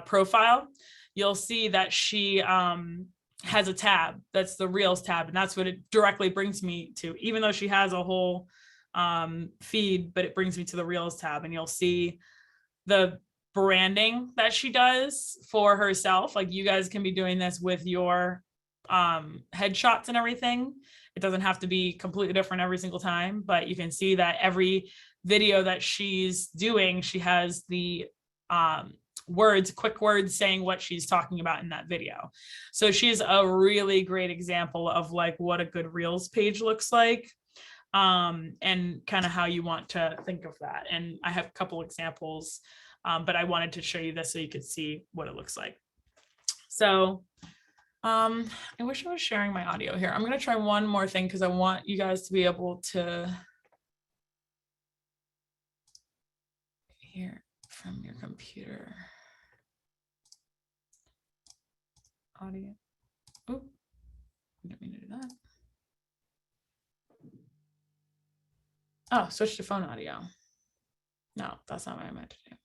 Speaker 1: profile, you'll see that she has a tab that's the Reels tab, and that's what it directly brings me to, even though she has a whole feed, but it brings me to the Reels tab, and you'll see the branding that she does for herself. Like, you guys can be doing this with your headshots and everything. It doesn't have to be completely different every single time, but you can see that every video that she's doing, she has the words, quick words saying what she's talking about in that video. So she's a really great example of like what a good Reels page looks like, and kind of how you want to think of that. And I have a couple examples, but I wanted to show you this so you could see what it looks like. So I wish I was sharing my audio here. I'm going to try one more thing because I want you guys to be able to hear from your computer. audio. Oh, didn't mean to do that. Oh, switch to phone audio. No, that's not what I meant to do.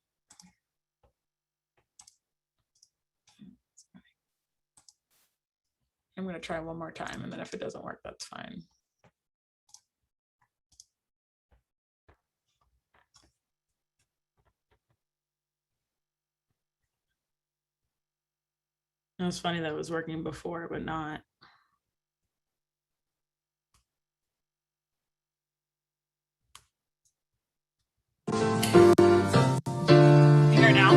Speaker 1: I'm going to try one more time, and then if it doesn't work, that's fine. It was funny that it was working before, but not. Here now.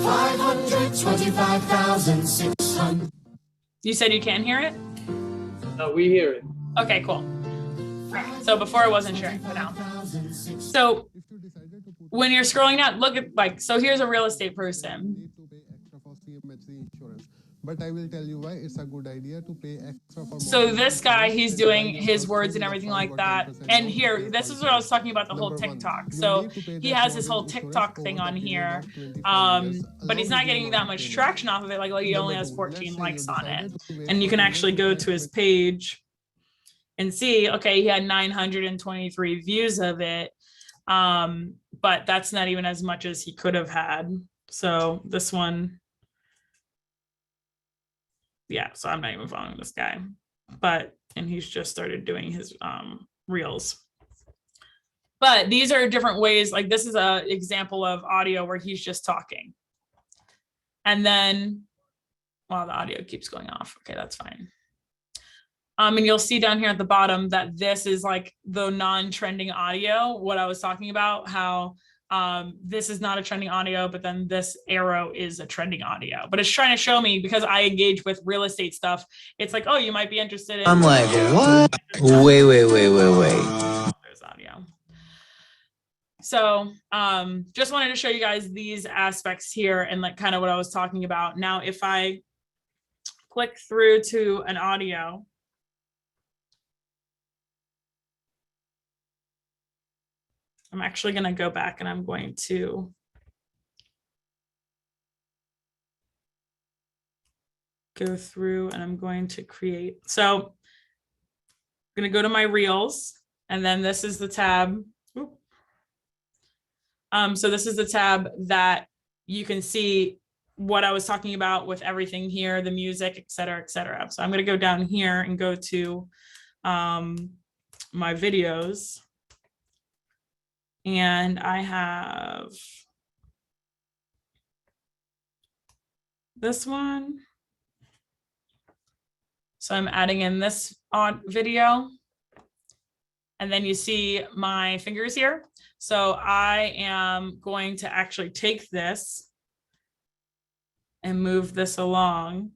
Speaker 4: 525,600.
Speaker 1: You said you can hear it?
Speaker 2: No, we hear it.
Speaker 1: Okay, cool. So before I wasn't sure, but now. So when you're scrolling down, look at like, so here's a real estate person.
Speaker 4: But I will tell you why it's a good idea to pay extra for.
Speaker 1: So this guy, he's doing his words and everything like that. And here, this is what I was talking about, the whole TikTok. So he has his whole TikTok thing on here, but he's not getting that much traction off of it. Like he only has 14 likes on it. And you can actually go to his page and see, okay, he had 923 views of it. But that's not even as much as he could have had. So this one, yeah, so I'm not even following this guy, and he's just started doing his reels. But these are different ways, like this is an example of audio where he's just talking. And then, well, the audio keeps going off. Okay, that's fine. And you'll see down here at the bottom that this is like the non-trending audio, what I was talking about, how this is not a trending audio, but then this arrow is a trending audio. But it's trying to show me, because I engage with real estate stuff, it's like, oh, you might be interested in.
Speaker 5: I'm like, what? Wait.
Speaker 1: There's audio. So just wanted to show you guys these aspects here and like kind of what I was talking about. Now, if I click through to an audio, I'm actually going to go back and I'm going to go through and I'm going to create. So I'm going to go to my reels, and then this is the tab. So this is the tab that you can see what I was talking about with everything here, the music, et cetera, et cetera. So I'm going to go down here and go to my videos. And I have this one. So I'm adding in this video. And then you see my fingers here. So I am going to actually take this and move this along.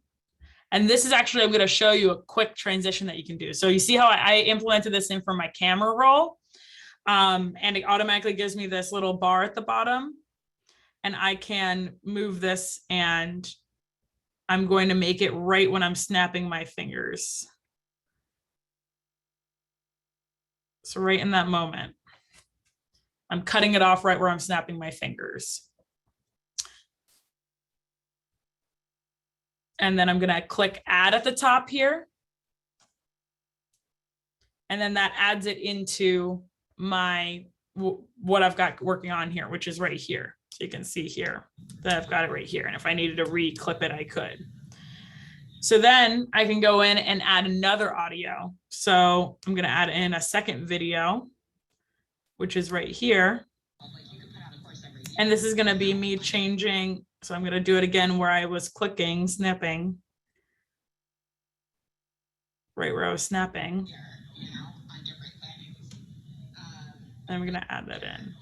Speaker 1: And this is actually, I'm going to show you a quick transition that you can do. So you see how I implemented this in for my camera roll. And it automatically gives me this little bar at the bottom, and I can move this, and I'm going to make it right when I'm snapping my fingers. So right in that moment, I'm cutting it off right where I'm snapping my fingers. And then I'm going to click add at the top here. And then that adds it into my what I've got working on here, which is right here. So you can see here that I've got it right here. And if I needed to re-clip it, I could. So then I can go in and add another audio. So I'm going to add in a second video, which is right here. And this is going to be me changing. So I'm going to do it again where I was clicking, snapping, right where I was snapping. And I'm going to add that in.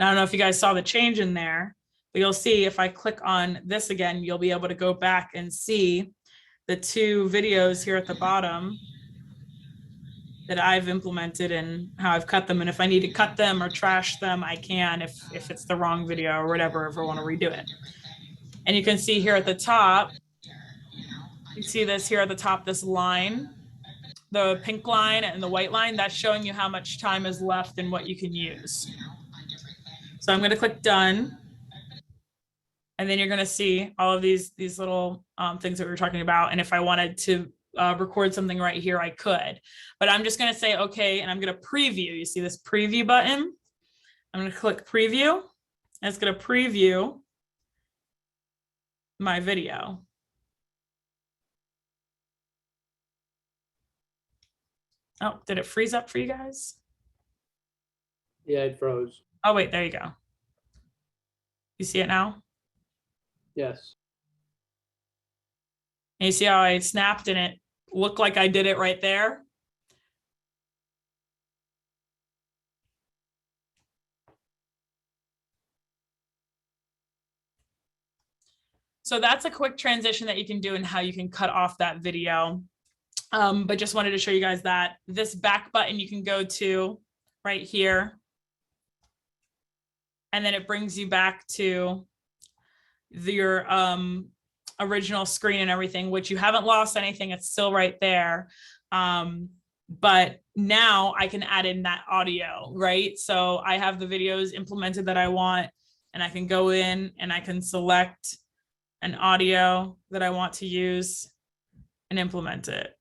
Speaker 1: Now, I don't know if you guys saw the change in there, but you'll see if I click on this again, you'll be able to go back and see the two videos here at the bottom that I've implemented and how I've cut them. And if I need to cut them or trash them, I can if it's the wrong video or whatever, if I want to redo it. And you can see here at the top, you see this here at the top, this line, the pink line and the white line, that's showing you how much time is left and what you can use. So I'm going to click done. And then you're going to see all of these little things that we were talking about. And if I wanted to record something right here, I could. But I'm just going to say, okay, and I'm going to preview. You see this preview button? I'm going to click preview. And it's going to preview my video. Oh, did it freeze up for you guys?
Speaker 2: Yeah, it froze.
Speaker 1: Oh, wait, there you go. You see it now?
Speaker 2: Yes.
Speaker 1: And you see how I snapped and it looked like I did it right there? So that's a quick transition that you can do and how you can cut off that video. But just wanted to show you guys that this back button you can go to right here. And then it brings you back to your original screen and everything, which you haven't lost anything. It's still right there. But now I can add in that audio, right? So I have the videos implemented that I want, and I can go in and I can select an audio that I want to use and implement it.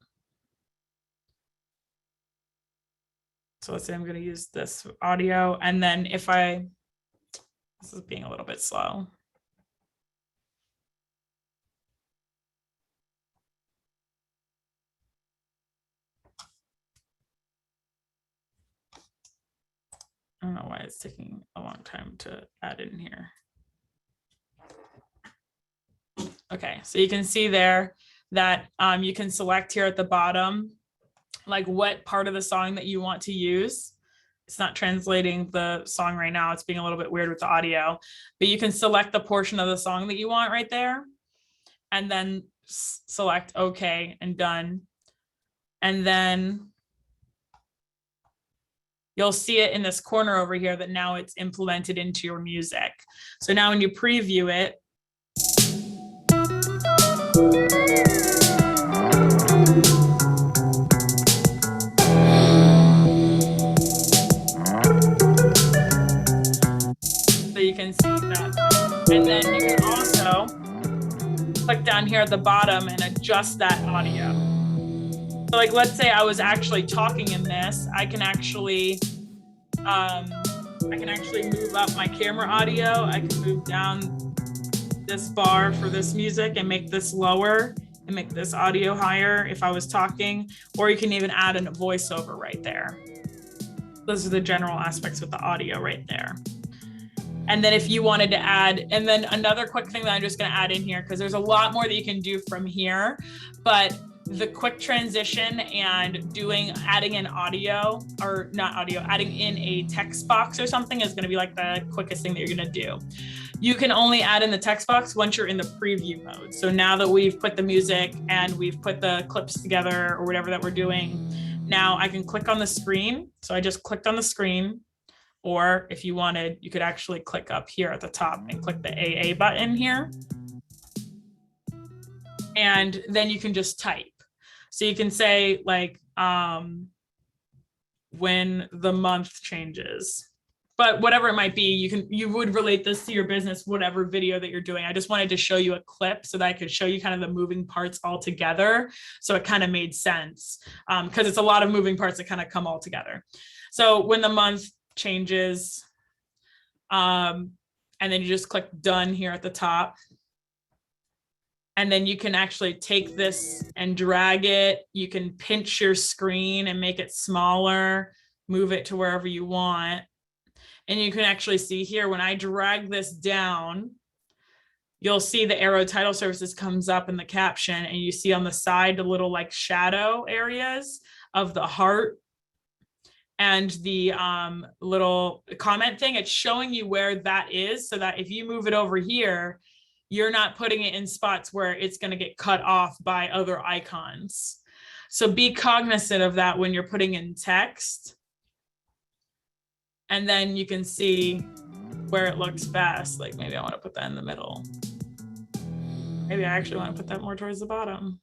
Speaker 1: So let's say I'm going to use this audio, and then if this is being a little bit slow. I don't know why it's taking a long time to add in here. Okay, so you can see there that you can select here at the bottom, like what part of the song that you want to use. It's not translating the song right now. It's being a little bit weird with the audio, but you can select the portion of the song that you want right there and then select OK and done. And then you'll see it in this corner over here that now it's implemented into your music. So now when you preview it, so you can see that. And then you can also click down here at the bottom and adjust that audio. So like, let's say I was actually talking in this, I can actually move up my camera audio. I can move down this bar for this music and make this lower and make this audio higher if I was talking, or you can even add a voiceover right there. Those are the general aspects with the audio right there. And then if you wanted to add, and then another quick thing that I'm just going to add in here, because there's a lot more that you can do from here, but the quick transition and adding in audio, or not audio, adding in a text box or something is going to be like the quickest thing that you're going to do. You can only add in the text box once you're in the preview mode. So now that we've put the music and we've put the clips together or whatever that we're doing, now I can click on the screen. So I just clicked on the screen, or if you wanted, you could actually click up here at the top and click the AA button here. And then you can just type. So you can say like, when the month changes, but whatever it might be, you would relate this to your business, whatever video that you're doing. I just wanted to show you a clip so that I could show you kind of the moving parts all together. So it kind of made sense because it's a lot of moving parts that kind of come all together. So when the month changes, and then you just click done here at the top. And then you can actually take this and drag it. You can pinch your screen and make it smaller, move it to wherever you want. And you can actually see here, when I drag this down, you'll see the arrow title services comes up in the caption, and you see on the side the little like shadow areas of the heart and the little comment thing. It's showing you where that is, so that if you move it over here, you're not putting it in spots where it's going to get cut off by other icons. So be cognizant of that when you're putting in text. And then you can see where it looks best. Like maybe I want to put that in the middle. Maybe I actually want to put that more towards the bottom.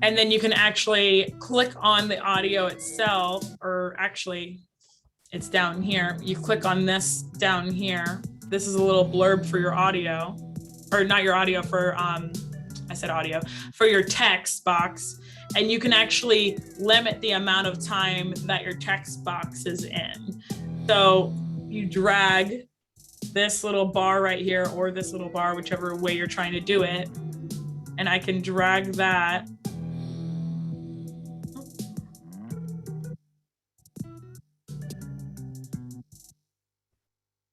Speaker 1: And then you can actually click on the audio itself, or actually, It's down here. You click on this down here. This is a little blurb for your audio, or not your audio, for I said audio, for your text box. And you can actually limit the amount of time that your text box is in. So you drag this little bar right here, or this little bar, whichever way you're trying to do it. And I can drag that.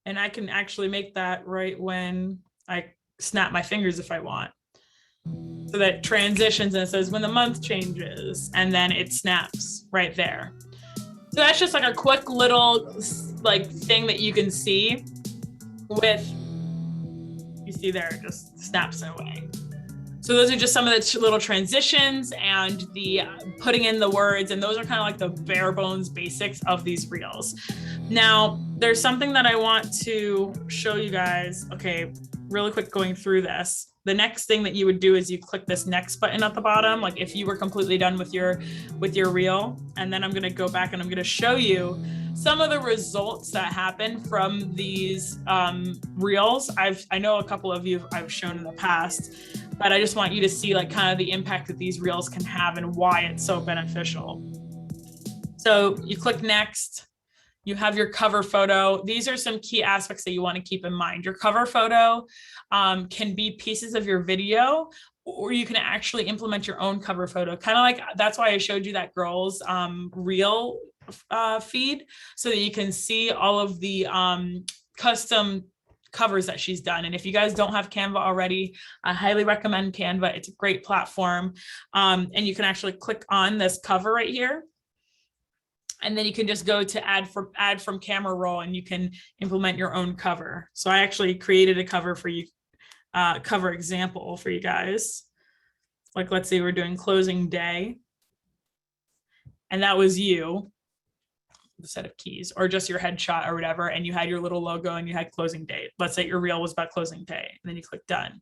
Speaker 1: And I can actually make that right when I snap my fingers if I want. So that transitions and it says when the month changes, and then it snaps right there. So that's just like a quick little like thing that you can see with, you see there, it just snaps away. So those are just some of the little transitions and the putting in the words, and those are kind of like the bare bones basics of these reels. Now, there's something that I want to show you guys. Okay, really quick going through this. The next thing that you would do is you click this next button at the bottom, like if you were completely done with your reel. And then I'm gonna go back and I'm gonna show you some of the results that happen from these reels. I know a couple of you I've shown in the past, but I just want you to see like kind of the impact that these reels can have and why it's so beneficial. So you click next, you have your cover photo. These are some key aspects that you want to keep in mind. Your cover photo can be pieces of your video, or you can actually implement your own cover photo. Kind of like, that's why I showed you that girl's reel feed, so that you can see all of the custom covers that she's done. And if you guys don't have Canva already, I highly recommend Canva. It's a great platform. And you can actually click on this cover right here. And then you can just go to add from camera roll, and you can implement your own cover. So I actually created a cover for you, cover example for you guys. Like, let's say we're doing closing day, and that was you, the set of keys, or just your headshot or whatever, and you had your little logo and you had closing date. Let's say your reel was about closing day, and then you click done.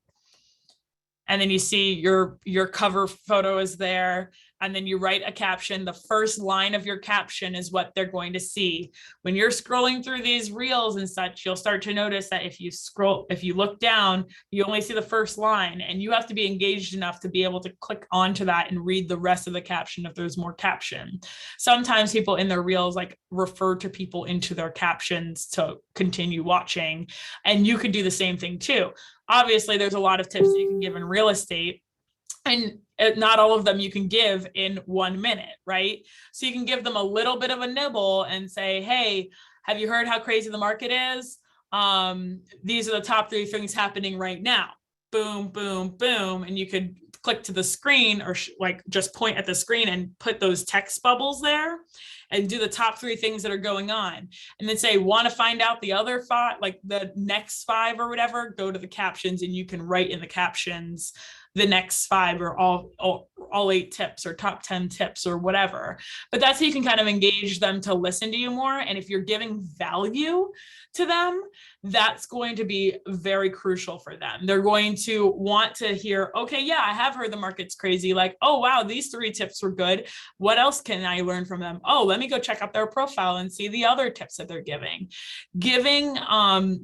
Speaker 1: And then you see your cover photo is there, and then you write a caption. The first line of your caption is what they're going to see. When you're scrolling through these reels and such, you'll start to notice that if you look down, you only see the first line, and you have to be engaged enough to be able to click onto that and read the rest of the caption if there's more caption. Sometimes people in their reels like refer to people into their captions to continue watching, and you could do the same thing too. Obviously, there's a lot of tips that you can give in real estate, and not all of them you can give in 1 minute, right? So you can give them a little bit of a nibble and say, hey, have you heard how crazy the market is? These are the top 3 things happening right now. Boom, boom, boom. And you could click to the screen, or like just point at the screen and put those text bubbles there and do the top 3 things that are going on. And then say, want to find out the other 5, like the next 5 or whatever, go to the captions, and you can write in the captions the next 5 or all 8 tips or top 10 tips or whatever. But that's how you can kind of engage them to listen to you more. And if you're giving value to them, that's going to be very crucial for them. They're going to want to hear, okay, yeah, I have heard the market's crazy. Like, oh, wow, these 3 tips were good. What else can I learn from them? Oh, let me go check out their profile and see the other tips that they're giving. Giving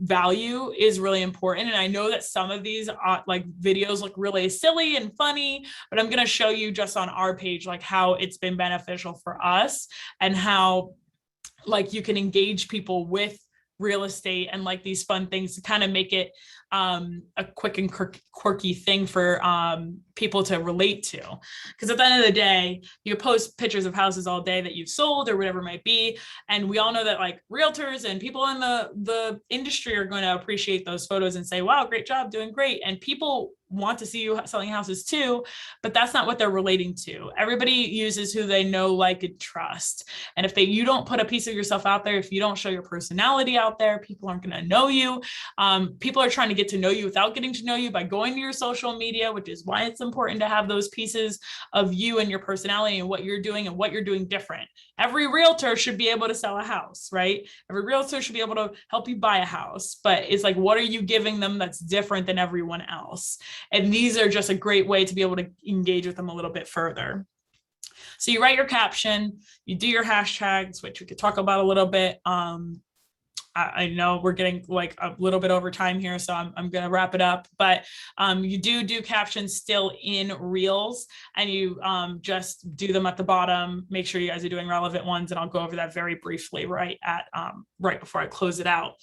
Speaker 1: value is really important. And I know that some of these like videos look really silly and funny, but I'm going to show you just on our page, like how it's been beneficial for us and how like you can engage people with real estate and like these fun things to kind of make it a quick and quirky thing for people to relate to. Because at the end of the day, you post pictures of houses all day that you've sold or whatever it might be. And we all know that like realtors and people in the industry are going to appreciate those photos and say, wow, great job, doing great. And people want to see you selling houses too, but that's not what they're relating to. Everybody uses who they know, like, and trust. And if you don't put a piece of yourself out there, if you don't show your personality out there, people aren't going to know you. People are trying to get to know you without getting to know you by going to your social media, which is why it's important to have those pieces of you and your personality and what you're doing different. Every realtor should be able to sell a house, right? Every realtor should be able to help you buy a house, but it's like, what are you giving them that's different than everyone else? And these are just a great way to be able to engage with them a little bit further. So you write your caption, you do your hashtags, which we could talk about a little bit. I know we're getting like a little bit over time here, so I'm going to wrap it up. But you do captions still in Reels, and you just do them at the bottom. Make sure you guys are doing relevant ones, and I'll go over that very briefly right before I close it out.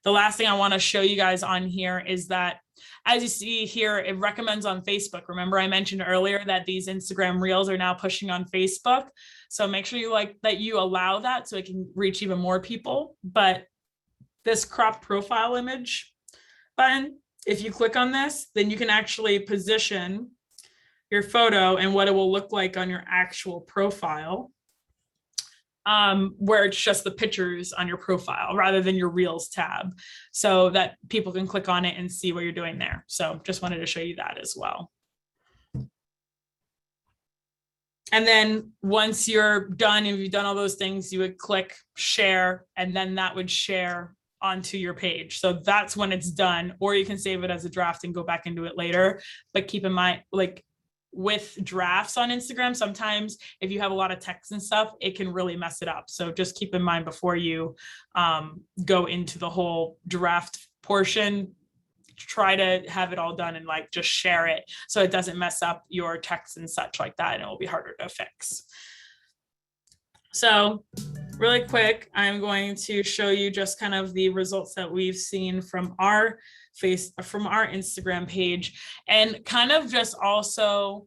Speaker 1: The last thing I want to show you guys on here is that, as you see here, it recommends on Facebook. Remember, I mentioned earlier that these Instagram Reels are now pushing on Facebook. So make sure you allow that so it can reach even more people. But this crop profile image button, if you click on this, then you can actually position your photo and what it will look like on your actual profile, where it's just the pictures on your profile rather than your Reels tab, so that people can click on it and see what you're doing there. So just wanted to show you that as well. And then once you're done, if you've done all those things, you would click share, and then that would share onto your page. So that's when it's done, or you can save it as a draft and go back into it later. But keep in mind, like with drafts on Instagram, sometimes if you have a lot of text and stuff, it can really mess it up. So just keep in mind before you go into the whole draft portion, try to have it all done and like just share it so it doesn't mess up your text and such like that, and it will be harder to fix. So really quick, I'm going to show you just kind of the results that we've seen from our Instagram page, and kind of just also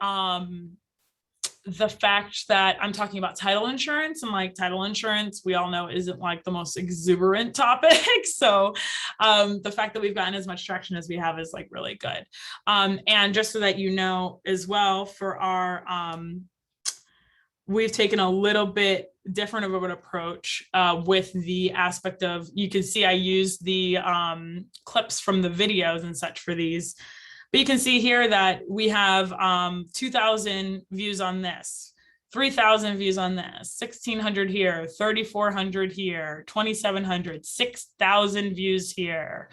Speaker 1: the fact that I'm talking about title insurance, and like title insurance, we all know isn't like the most exuberant topic. So the fact that we've gotten as much traction as we have is like really good. And just so that you know as well, for our we've taken a little bit different of an approach with the aspect of, you can see I use the clips from the videos and such for these, but you can see here that we have 2,000 views on this, 3,000 views on this, 1,600 here, 3,400 here, 2,700, 6,000 views here.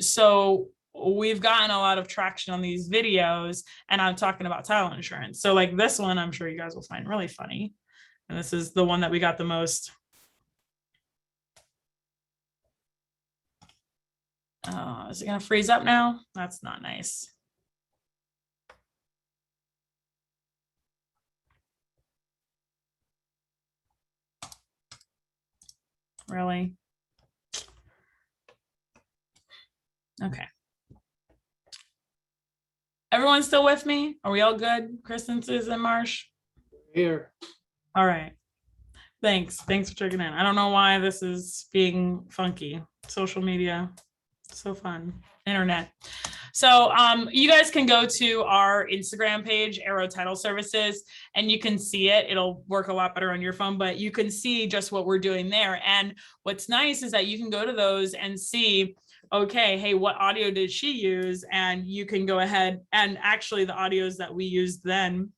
Speaker 1: So we've gotten a lot of traction on these videos, and I'm talking about title insurance. So like this one, I'm sure you guys will find really funny. And this is the one that we got the most. Is it gonna freeze up now? That's not nice. Really? Okay. Everyone still with me? Are we all good? Kristen, Susan, Marsh?
Speaker 2: Here.
Speaker 1: All right. Thanks for checking in. I don't know why this is being funky. Social media, so fun. Internet. So you guys can go to our Instagram page, Arrow Title Services, and you can see it. It'll work a lot better on your phone, but you can see just what we're doing there. And what's nice is that you can go to those and see, okay, hey, what audio did she use? And you can go ahead, and actually the audios that we used then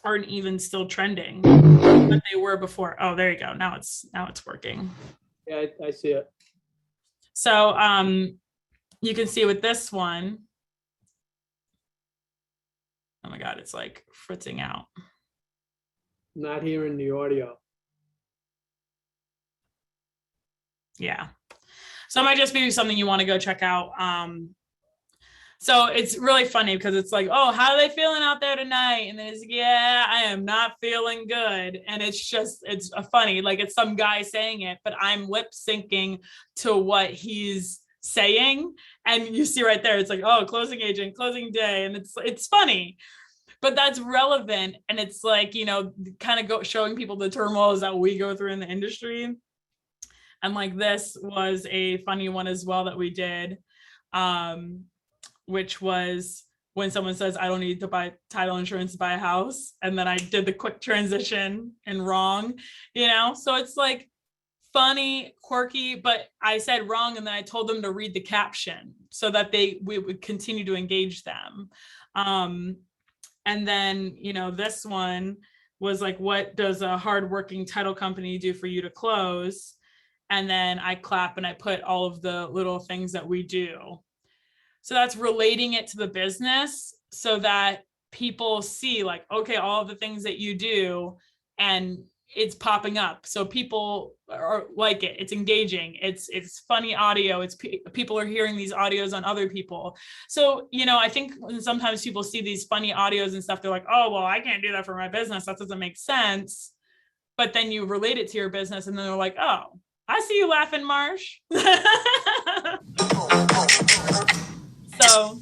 Speaker 1: aren't even still trending, but they were before. Oh, there you go. Now it's working.
Speaker 2: Yeah, I see it.
Speaker 1: So you can see with this one, oh my God, it's like fritzing out.
Speaker 2: Not hearing the audio.
Speaker 1: Yeah. So it might just be something you want to go check out. So it's really funny because it's like, oh, how are they feeling out there tonight? And then it's, yeah, I am not feeling good. And it's funny, like it's some guy saying it, but I'm lip syncing to what he's saying. And you see right there, it's like, oh, closing agent, closing day. And it's funny, but that's relevant. And it's like, you know, kind of showing people the turmoils that we go through in the industry. And like, this was a funny one as well that we did, which was when someone says, I don't need to buy title insurance to buy a house. And then I did the quick transition and wrong, you know? So it's like funny, quirky, but I said wrong. And then I told them to read the caption so that we would continue to engage them. And then, you know, this one was like, what does a hardworking title company do for you to close? And then I clap and I put all of the little things that we do. So that's relating it to the business so that people see like, okay, all of the things that you do, and it's popping up. So people are like it. It's engaging. It's funny audio. It's people are hearing these audios on other people. So, you know, I think when sometimes people see these funny audios and stuff, they're like, oh, well, I can't do that for my business. That doesn't make sense. But then you relate it to your business and then they're like, oh, I see you laughing, Marsh. So,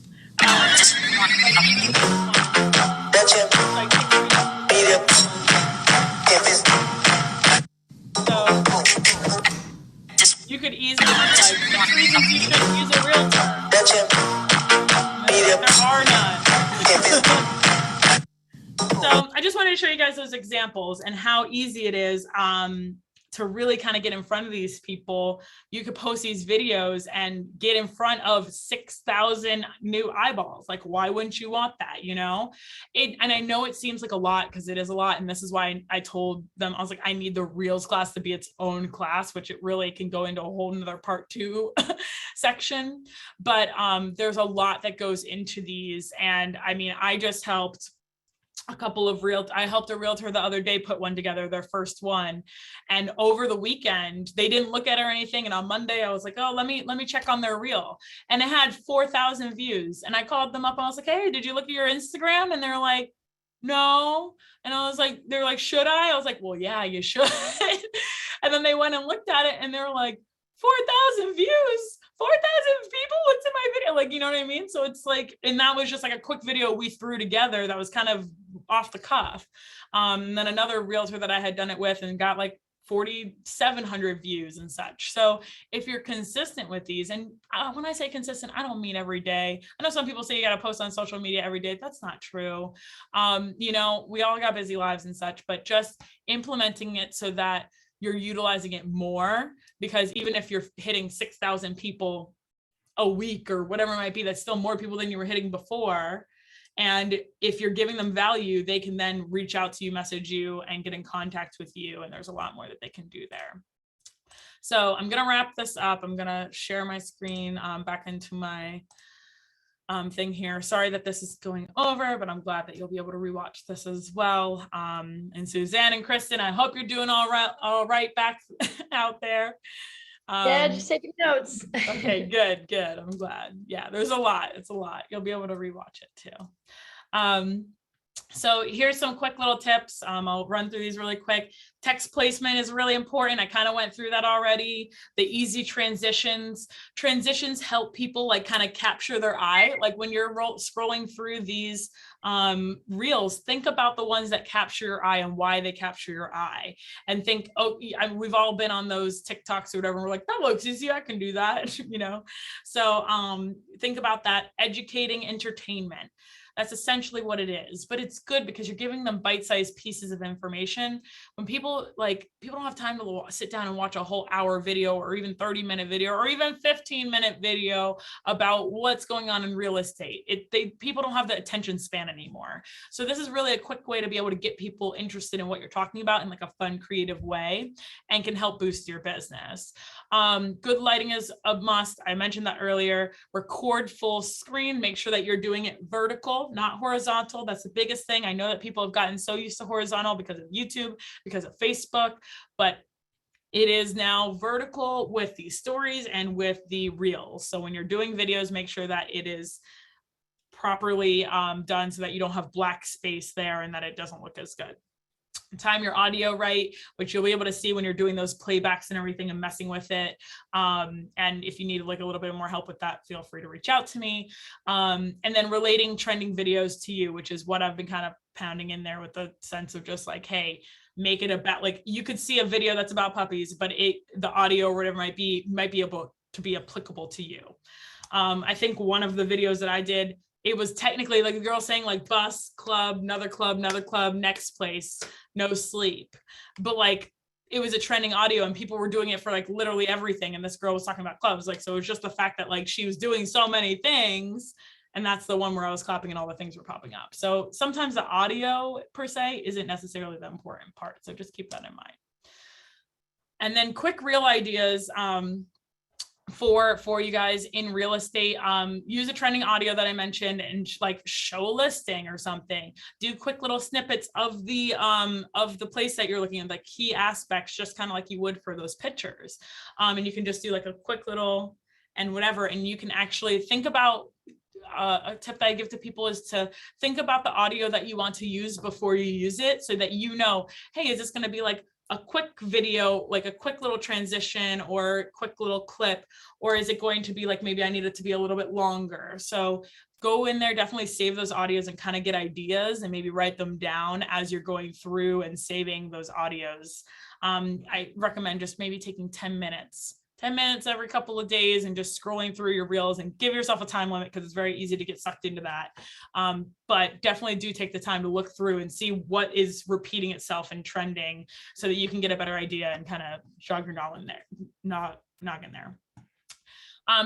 Speaker 1: you could easily like 6 reasons you shouldn't use a realtor. There are none. So I just wanted to show you guys those examples and how easy it is to really kind of get in front of these people. You could post these videos and get in front of 6,000 new eyeballs. Like, why wouldn't you want that? You know, and I know it seems like a lot because it is a lot. And this is why I told them, I was like, I need the Reels class to be its own class, which it really can go into a whole nother part 2 section. But there's a lot that goes into these. And I mean, I just helped I helped a realtor the other day put one together, their first one. And over the weekend, they didn't look at it or anything. And on Monday, I was like, oh, let me check on their reel. And it had 4,000 views. And I called them up and I was like, hey, did you look at your Instagram? And they're like, no. And I was like, they're like, should I? I was like, well, yeah, you should. And then they went and looked at it and they were like, 4,000 views. 4,000 people, what's in my video? Like, you know what I mean? So it's like, and that was just like a quick video we threw together that was kind of off the cuff. And then another realtor that I had done it with and got like 4,700 views and such. So if you're consistent with these, and when I say consistent, I don't mean every day. I know some people say you got to post on social media every day. That's not true. You know, we all got busy lives and such, but just implementing it so that you're utilizing it more, because even if you're hitting 6,000 people a week or whatever it might be, that's still more people than you were hitting before. And if you're giving them value, they can then reach out to you, message you, and get in contact with you. And there's a lot more that they can do there. So I'm going to wrap this up. I'm going to share my screen back into my thing here. Sorry that this is going over, but I'm glad that you'll be able to rewatch this as well. And Suzanne and Kristen, I hope you're doing all right back out there.
Speaker 3: Yeah, just taking notes.
Speaker 1: Okay, good. I'm glad. Yeah, there's a lot. It's a lot. You'll be able to rewatch it too. So here's some quick little tips. I'll run through these really quick. Text placement is really important. I kind of went through that already. The easy transitions. Transitions help people like kind of capture their eye. Like when you're scrolling through these reels, think about the ones that capture your eye and why they capture your eye. And think, oh, we've all been on those TikToks or whatever. And we're like, that looks easy. I can do that, you know? So think about that. Educating, entertainment. That's essentially what it is, but it's good because you're giving them bite-sized pieces of information. When people don't have time to sit down and watch a whole hour video or even 30-minute video or even 15-minute video about what's going on in real estate. People don't have the attention span anymore. So this is really a quick way to be able to get people interested in what you're talking about in like a fun, creative way, and can help boost your business. Good lighting is a must. I mentioned that earlier. Record full screen. Make sure that you're doing it vertical, not horizontal. That's the biggest thing. I know that people have gotten so used to horizontal because of YouTube, because of Facebook, but it is now vertical with the stories and with the reels. So when you're doing videos, make sure that it is properly done so that you don't have black space there and that it doesn't look as good. Time your audio right, which you'll be able to see when you're doing those playbacks and everything and messing with it. And if you need like a little bit more help with that, feel free to reach out to me. And then relating trending videos to you, which is what I've been kind of pounding in there with the sense of just like, hey, make it about, like, you could see a video that's about puppies, but the audio or whatever might be able to be applicable to you. I think one of the videos that I did, it was technically like a girl saying like bus, club, another club, next place, no sleep. But like, it was a trending audio and people were doing it for like literally everything. And this girl was talking about clubs. Like, so it was just the fact that like she was doing so many things. And that's the one where I was clapping and all the things were popping up. So sometimes the audio per se isn't necessarily the important part. So just keep that in mind. And then quick reel ideas. for you guys in real estate. Use a trending audio that I mentioned and like show a listing or something. Do quick little snippets of the place that you're looking at, like key aspects, just kind of like you would for those pictures. And you can just do like a quick little and whatever, and you can actually think about a tip that I give to people is to think about the audio that you want to use before you use it, so that you know, hey, is this going to be like a quick video, like a quick little transition or quick little clip, or is it going to be like, maybe I need it to be a little bit longer? So go in there, definitely save those audios and kind of get ideas and maybe write them down as you're going through and saving those audios. I recommend just maybe taking 10 minutes every couple of days and just scrolling through your reels, and give yourself a time limit because it's very easy to get sucked into that. But definitely do take the time to look through and see what is repeating itself and trending, so that you can get a better idea and kind of jog your noggin there.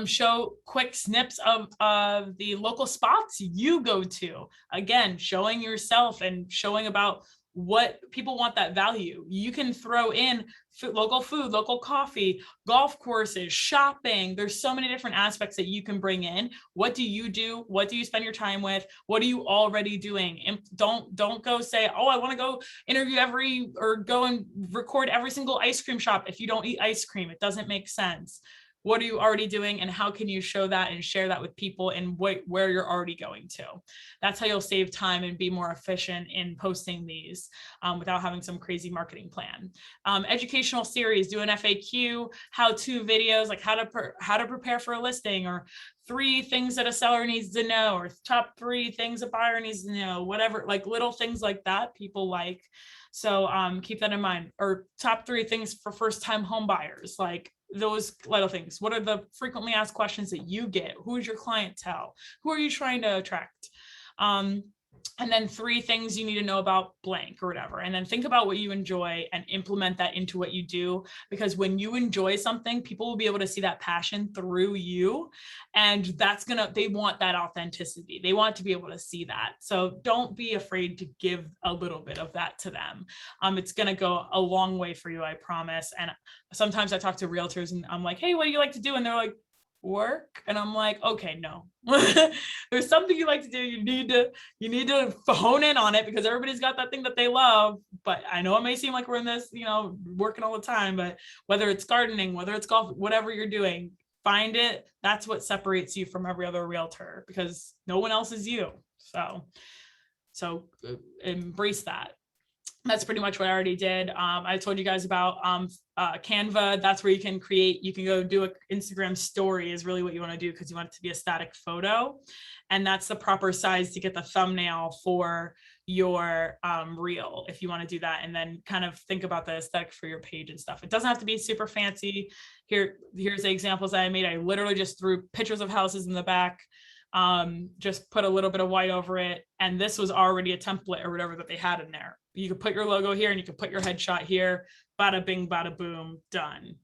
Speaker 1: Show quick snips of the local spots you go to. Again, showing yourself and showing about what people want that value. You can throw in local food, local coffee, golf courses, shopping. There's so many different aspects that you can bring in. What do you do? What do you spend your time with? What are you already doing? And don't go say, oh, I want to go interview or go and record every single ice cream shop if you don't eat ice cream. It doesn't make sense. What are you already doing, and how can you show that and share that with people and where you're already going to? That's how you'll save time and be more efficient in posting these without having some crazy marketing plan. Educational series, do an FAQ, how-to videos, like how to prepare for a listing, or 3 things that a seller needs to know, or top 3 things a buyer needs to know, whatever, like little things like that people like. So keep that in mind. Or top 3 things for first-time home buyers, like those little things. What are the frequently asked questions that you get? Who is your clientele? Who are you trying to attract? And then 3 things you need to know about blank or whatever. And then think about what you enjoy and implement that into what you do. Because when you enjoy something, people will be able to see that passion through you. And they want that authenticity. They want to be able to see that. So don't be afraid to give a little bit of that to them. It's going to go a long way for you, I promise. And sometimes I talk to realtors and I'm like, hey, what do you like to do? And they're like, work. And I'm like, okay, no. There's something you like to do. You need to hone in on it, because everybody's got that thing that they love. But I know it may seem like we're in this, working all the time, but whether it's gardening, whether it's golf, whatever you're doing, find it. That's what separates you from every other realtor, because no one else is you. So embrace that. That's pretty much what I already did. I told you guys about Canva. That's where you can go do an Instagram story is really what you want to do, because you want it to be a static photo. And that's the proper size to get the thumbnail for your reel, if you want to do that. And then kind of think about the aesthetic for your page and stuff. It doesn't have to be super fancy. Here's the examples that I made. I literally just threw pictures of houses in the back. Just put a little bit of white over it. And this was already a template or whatever that they had in there. You could put your logo here and you could put your headshot here, bada bing, bada boom, done.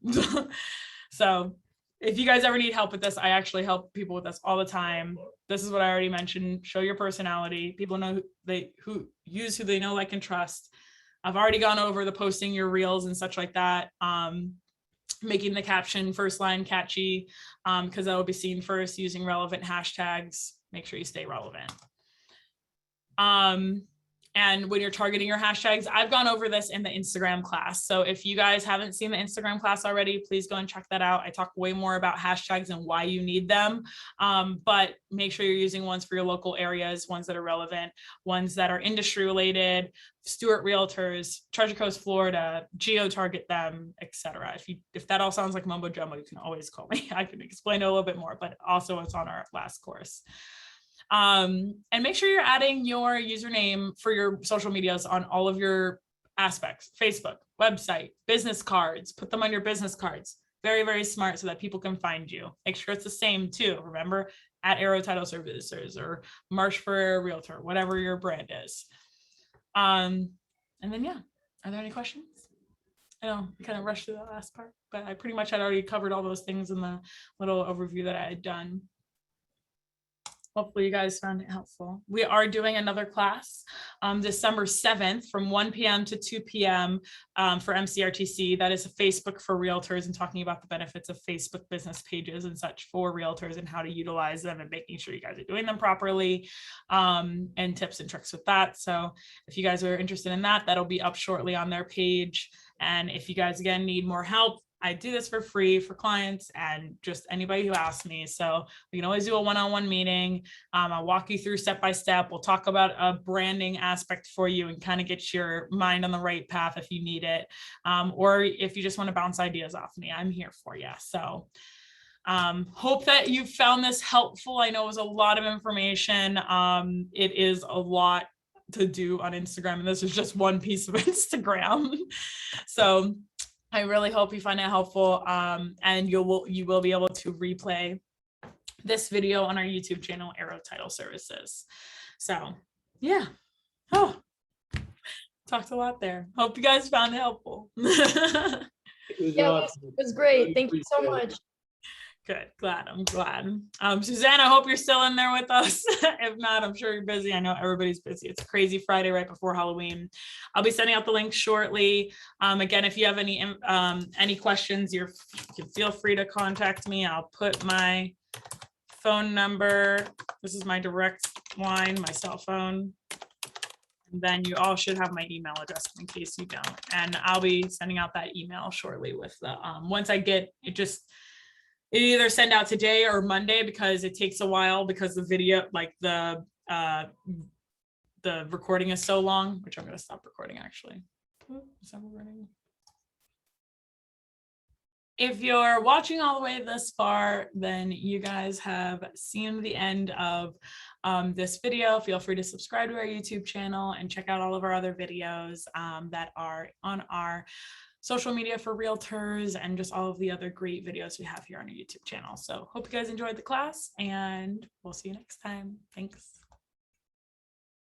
Speaker 1: So if you guys ever need help with this, I actually help people with this all the time. This is what I already mentioned. Show your personality. People know who they know, like, and trust. I've already gone over the posting your reels and such like that. Making the caption first line catchy, because that will be seen first, using relevant hashtags. Make sure you stay relevant. And when you're targeting your hashtags, I've gone over this in the Instagram class. So if you guys haven't seen the Instagram class already, please go and check that out. I talk way more about hashtags and why you need them. But make sure you're using ones for your local areas, ones that are relevant, ones that are industry related, Stewart Realtors, Treasure Coast, Florida, geo-target them, etc. If that all sounds like mumbo jumbo, you can always call me. I can explain it a little bit more, but also it's on our last course. And make sure you're adding your username for your social medias on all of your aspects: Facebook, website, business cards. Put them on your business cards. Very, very smart, so that people can find you. Make sure it's the same too. Remember, at Arrow Title Services or Marsh for a Realtor, whatever your brand is. And then, yeah, are there any questions? I know I kind of rushed through that last part, but I pretty much had already covered all those things in the little overview that I had done. Hopefully you guys found it helpful. We are doing another class December 7th from 1 p.m. to 2 p.m. For MCRTC. That is a Facebook for realtors and talking about the benefits of Facebook business pages and such for realtors and how to utilize them and making sure you guys are doing them properly, and tips and tricks with that. So if you guys are interested in that, that'll be up shortly on their page. And if you guys, again, need more help, I do this for free for clients and just anybody who asks me. So we can always do a one-on-one meeting. I'll walk you through step by step. We'll talk about a branding aspect for you and kind of get your mind on the right path if you need it. Or if you just want to bounce ideas off me, I'm here for you. So hope that you found this helpful. I know it was a lot of information. It is a lot to do on Instagram, and this is just one piece of Instagram. So I really hope you find it helpful, and you will be able to replay this video on our YouTube channel, Arrow Title Services. So yeah, talked a lot there. Hope you guys found it helpful.
Speaker 2: It was
Speaker 3: Yeah,
Speaker 2: awesome.
Speaker 3: it was great. Thank you so
Speaker 2: Appreciate it.
Speaker 3: much.
Speaker 1: Good, I'm glad. Suzanne, I hope you're still in there with us. If not, I'm sure you're busy. I know everybody's busy. It's a crazy Friday right before Halloween. I'll be sending out the link shortly. Again, if you have any questions, you can feel free to contact me. I'll put my phone number. This is my direct line, my cell phone. And then you all should have my email address in case you don't. And I'll be sending out that email shortly with the, once I get it, it either send out today or Monday because it takes a while because the video, like the recording is so long, which I'm going to stop recording actually. If you're watching all the way this far, then you guys have seen the end of this video. Feel free to subscribe to our YouTube channel and check out all of our other videos that are on our social media for realtors and just all of the other great videos we have here on our YouTube channel. So hope you guys enjoyed the class and we'll see you next time. Thanks.